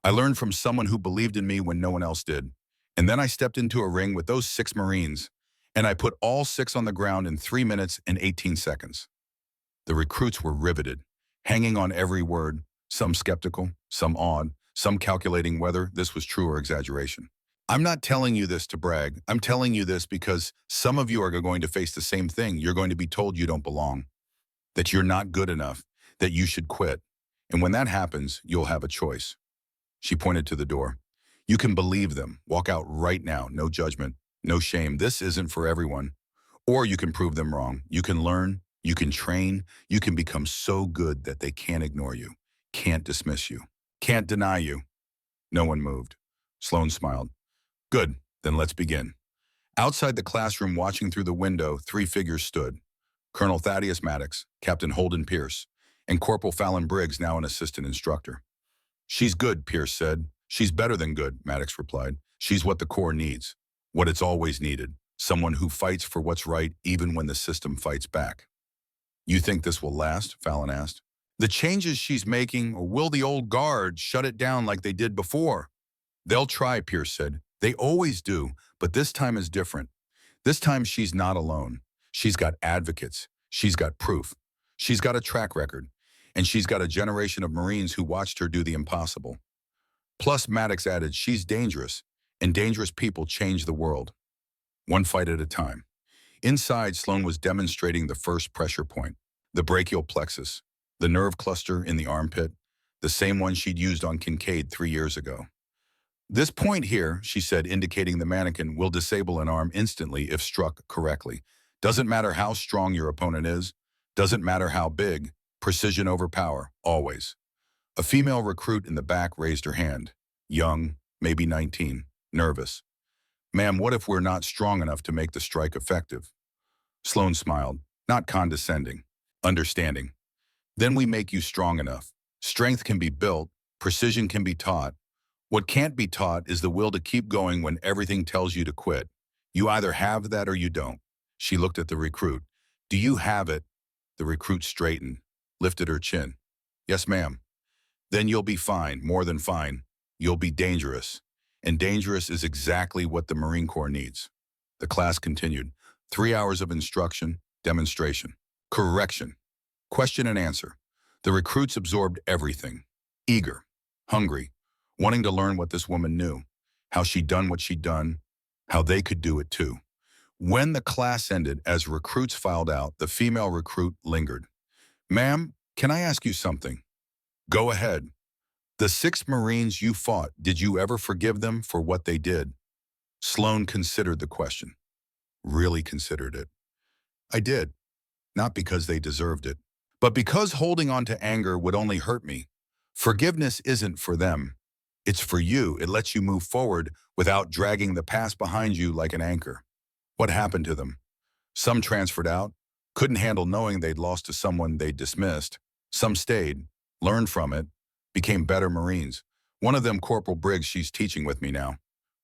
I learned from someone who believed in me when no one else did. And then I stepped into a ring with those 6 Marines, and I put all 6 on the ground in 3 minutes and 18 seconds. The recruits were riveted, hanging on every word, some skeptical, some awed, some calculating whether this was true or exaggeration. I'm not telling you this to brag. I'm telling you this because some of you are going to face the same thing. You're going to be told you don't belong, that you're not good enough, that you should quit. And when that happens, you'll have a choice. She pointed to the door. You can believe them. Walk out right now. No judgment, no shame. This isn't for everyone. Or you can prove them wrong. You can learn. You can train. You can become so good that they can't ignore you, can't dismiss you, can't deny you. No one moved. Sloan smiled. Good, then let's begin. Outside the classroom, watching through the window, 3 figures stood. Colonel Thaddeus Maddox, Captain Holden Pierce, and Corporal Fallon Briggs, now an assistant instructor. She's good, Pierce said. She's better than good, Maddox replied. She's what the Corps needs, what it's always needed, someone who fights for what's right even when the system fights back. You think this will last? Fallon asked. The changes she's making, or will the old guard shut it down like they did before? They'll try, Pierce said. They always do, but this time is different. This time she's not alone. She's got advocates. She's got proof. She's got a track record. And she's got a generation of Marines who watched her do the impossible. Plus, Maddox added, she's dangerous, and dangerous people change the world. One fight at a time. Inside, Sloan was demonstrating the first pressure point, the brachial plexus, the nerve cluster in the armpit, the same one she'd used on Kincaid 3 years ago. This point here, she said, indicating the mannequin, will disable an arm instantly if struck correctly. Doesn't matter how strong your opponent is, doesn't matter how big, precision over power, always. A female recruit in the back raised her hand. Young, maybe 19, nervous. Ma'am, what if we're not strong enough to make the strike effective? Sloan smiled, not condescending, understanding. Then we make you strong enough. Strength can be built, precision can be taught. What can't be taught is the will to keep going when everything tells you to quit. You either have that or you don't. She looked at the recruit. Do you have it? The recruit straightened, lifted her chin. Yes, ma'am. Then you'll be fine, more than fine. You'll be dangerous. And dangerous is exactly what the Marine Corps needs. The class continued. 3 hours of instruction, demonstration, correction, question and answer. The recruits absorbed everything. Eager, hungry, wanting to learn what this woman knew, how she'd done what she'd done, how they could do it too. When the class ended, as recruits filed out, the female recruit lingered. Ma'am, can I ask you something? Go ahead. The 6 Marines you fought, did you ever forgive them for what they did? Sloan considered the question. Really considered it. I did. Not because they deserved it, but because holding on to anger would only hurt me. Forgiveness isn't for them. It's for you. It lets you move forward without dragging the past behind you like an anchor. What happened to them? Some transferred out, couldn't handle knowing they'd lost to someone they'd dismissed. Some stayed, learned from it, became better Marines. One of them, Corporal Briggs, she's teaching with me now.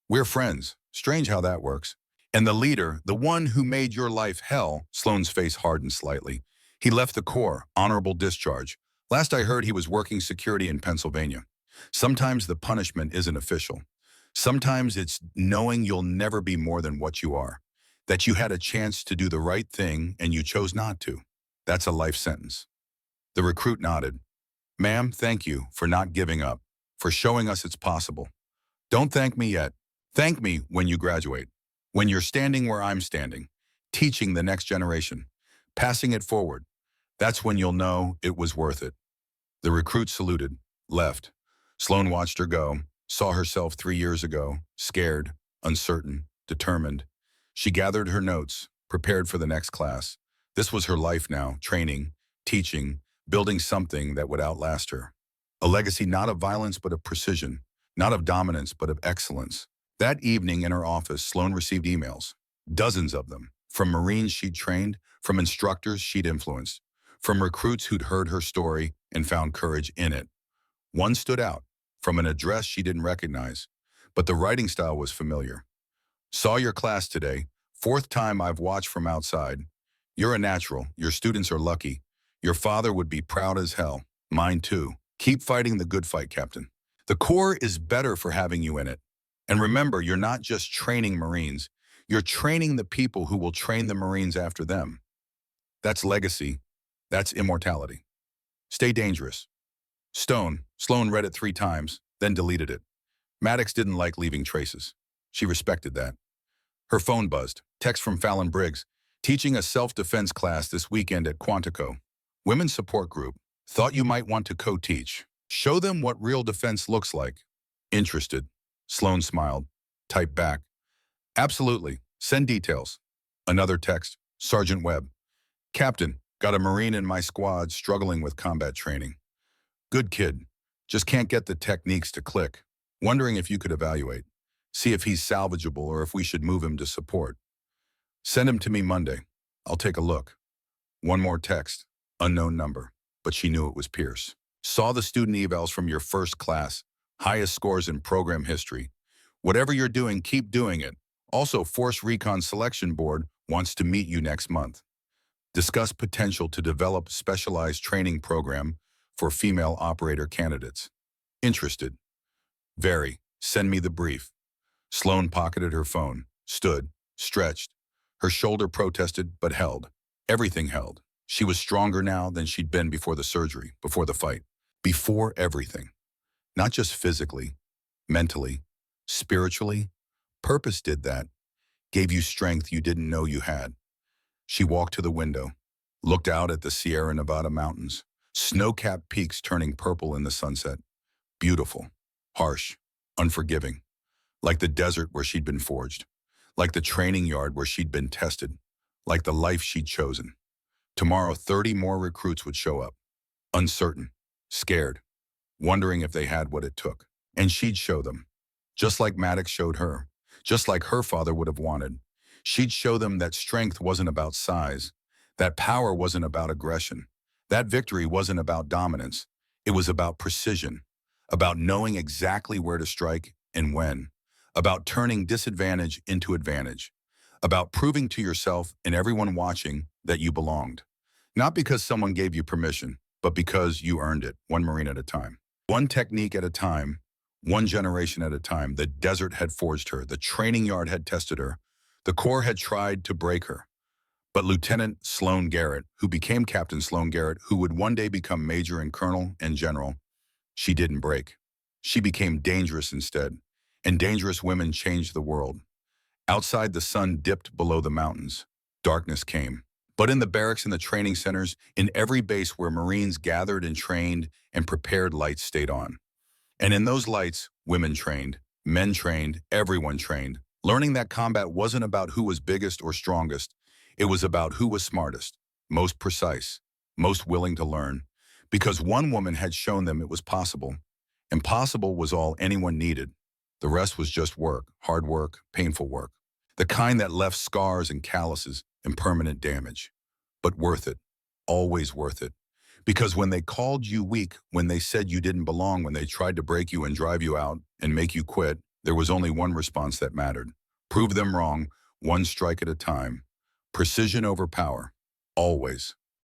We're friends. Strange how that works. And the leader, the one who made your life hell, Sloan's face hardened slightly. He left the Corps, honorable discharge. Last I heard, he was working security in Pennsylvania. Sometimes the punishment isn't official. Sometimes it's knowing you'll never be more than what you are, that you had a chance to do the right thing and you chose not to. That's a life sentence. The recruit nodded. Ma'am, thank you for not giving up, for showing us it's possible. Don't thank me yet. Thank me when you graduate, when you're standing where I'm standing, teaching the next generation, passing it forward. That's when you'll know it was worth it. The recruit saluted, left. Sloan watched her go, saw herself 3 years ago, scared, uncertain, determined. She gathered her notes, prepared for the next class. This was her life now, training, teaching, building something that would outlast her. A legacy not of violence but of precision, not of dominance but of excellence. That evening in her office, Sloan received emails, dozens of them, from Marines she'd trained, from instructors she'd influenced, from recruits who'd heard her story and found courage in it. One stood out, from an address she didn't recognize, but the writing style was familiar. Saw your class today. Fourth time I've watched from outside. You're a natural. Your students are lucky. Your father would be proud as hell. Mine too. Keep fighting the good fight, Captain. The Corps is better for having you in it. And remember, you're not just training Marines. You're training the people who will train the Marines after them. That's legacy. That's immortality. Stay dangerous. Sloan read it 3 times, then deleted it. Maddox didn't like leaving traces. She respected that. Her phone buzzed. Text from Fallon Briggs. Teaching a self-defense class this weekend at Quantico. Women's support group. Thought you might want to co-teach. Show them what real defense looks like. Interested. Sloan smiled. Typed back. Absolutely. Send details. Another text. Sergeant Webb. Captain, got a Marine in my squad struggling with combat training. Good kid. Just can't get the techniques to click. Wondering if you could evaluate. See if he's salvageable or if we should move him to support. Send him to me Monday. I'll take a look. One more text. Unknown number. But she knew it was Pierce. Saw the student evals from your first class. Highest scores in program history. Whatever you're doing, keep doing it. Also, Force Recon Selection Board wants to meet you next month. Discuss potential to develop specialized training program for female operator candidates. Interested? Very. Send me the brief. Sloan pocketed her phone, stood, stretched. Her shoulder protested, but held. Everything held. She was stronger now than she'd been before the surgery, before the fight. Before everything. Not just physically, mentally, spiritually. Purpose did that. Gave you strength you didn't know you had. She walked to the window, looked out at the Sierra Nevada mountains, snow-capped peaks turning purple in the sunset. Beautiful, harsh, unforgiving. Like the desert where she'd been forged. Like the training yard where she'd been tested. Like the life she'd chosen. Tomorrow, 30 more recruits would show up. Uncertain, scared, wondering if they had what it took. And she'd show them. Just like Maddox showed her. Just like her father would have wanted. She'd show them that strength wasn't about size. That power wasn't about aggression. That victory wasn't about dominance. It was about precision. About knowing exactly where to strike and when. About turning disadvantage into advantage. About proving to yourself and everyone watching that you belonged. Not because someone gave you permission, but because you earned it, one Marine at a time. One technique at a time, one generation at a time. The desert had forged her. The training yard had tested her. The Corps had tried to break her. But Lieutenant Sloan Garrett, who became Captain Sloan Garrett, who would one day become Major and Colonel and General, she didn't break. She became dangerous instead. And dangerous women changed the world. Outside, the sun dipped below the mountains. Darkness came. But in the barracks and the training centers, in every base where Marines gathered and trained and prepared, lights stayed on. And in those lights, women trained, men trained, everyone trained, learning that combat wasn't about who was biggest or strongest. It was about who was smartest, most precise, most willing to learn. Because one woman had shown them it was possible. And possible was all anyone needed. The rest was just work, hard work, painful work. The kind that left scars and calluses and permanent damage. But worth it. Always worth it. Because when they called you weak, when they said you didn't belong, when they tried to break you and drive you out and make you quit, there was only one response that mattered. Prove them wrong, one strike at a time. Precision over power. Always.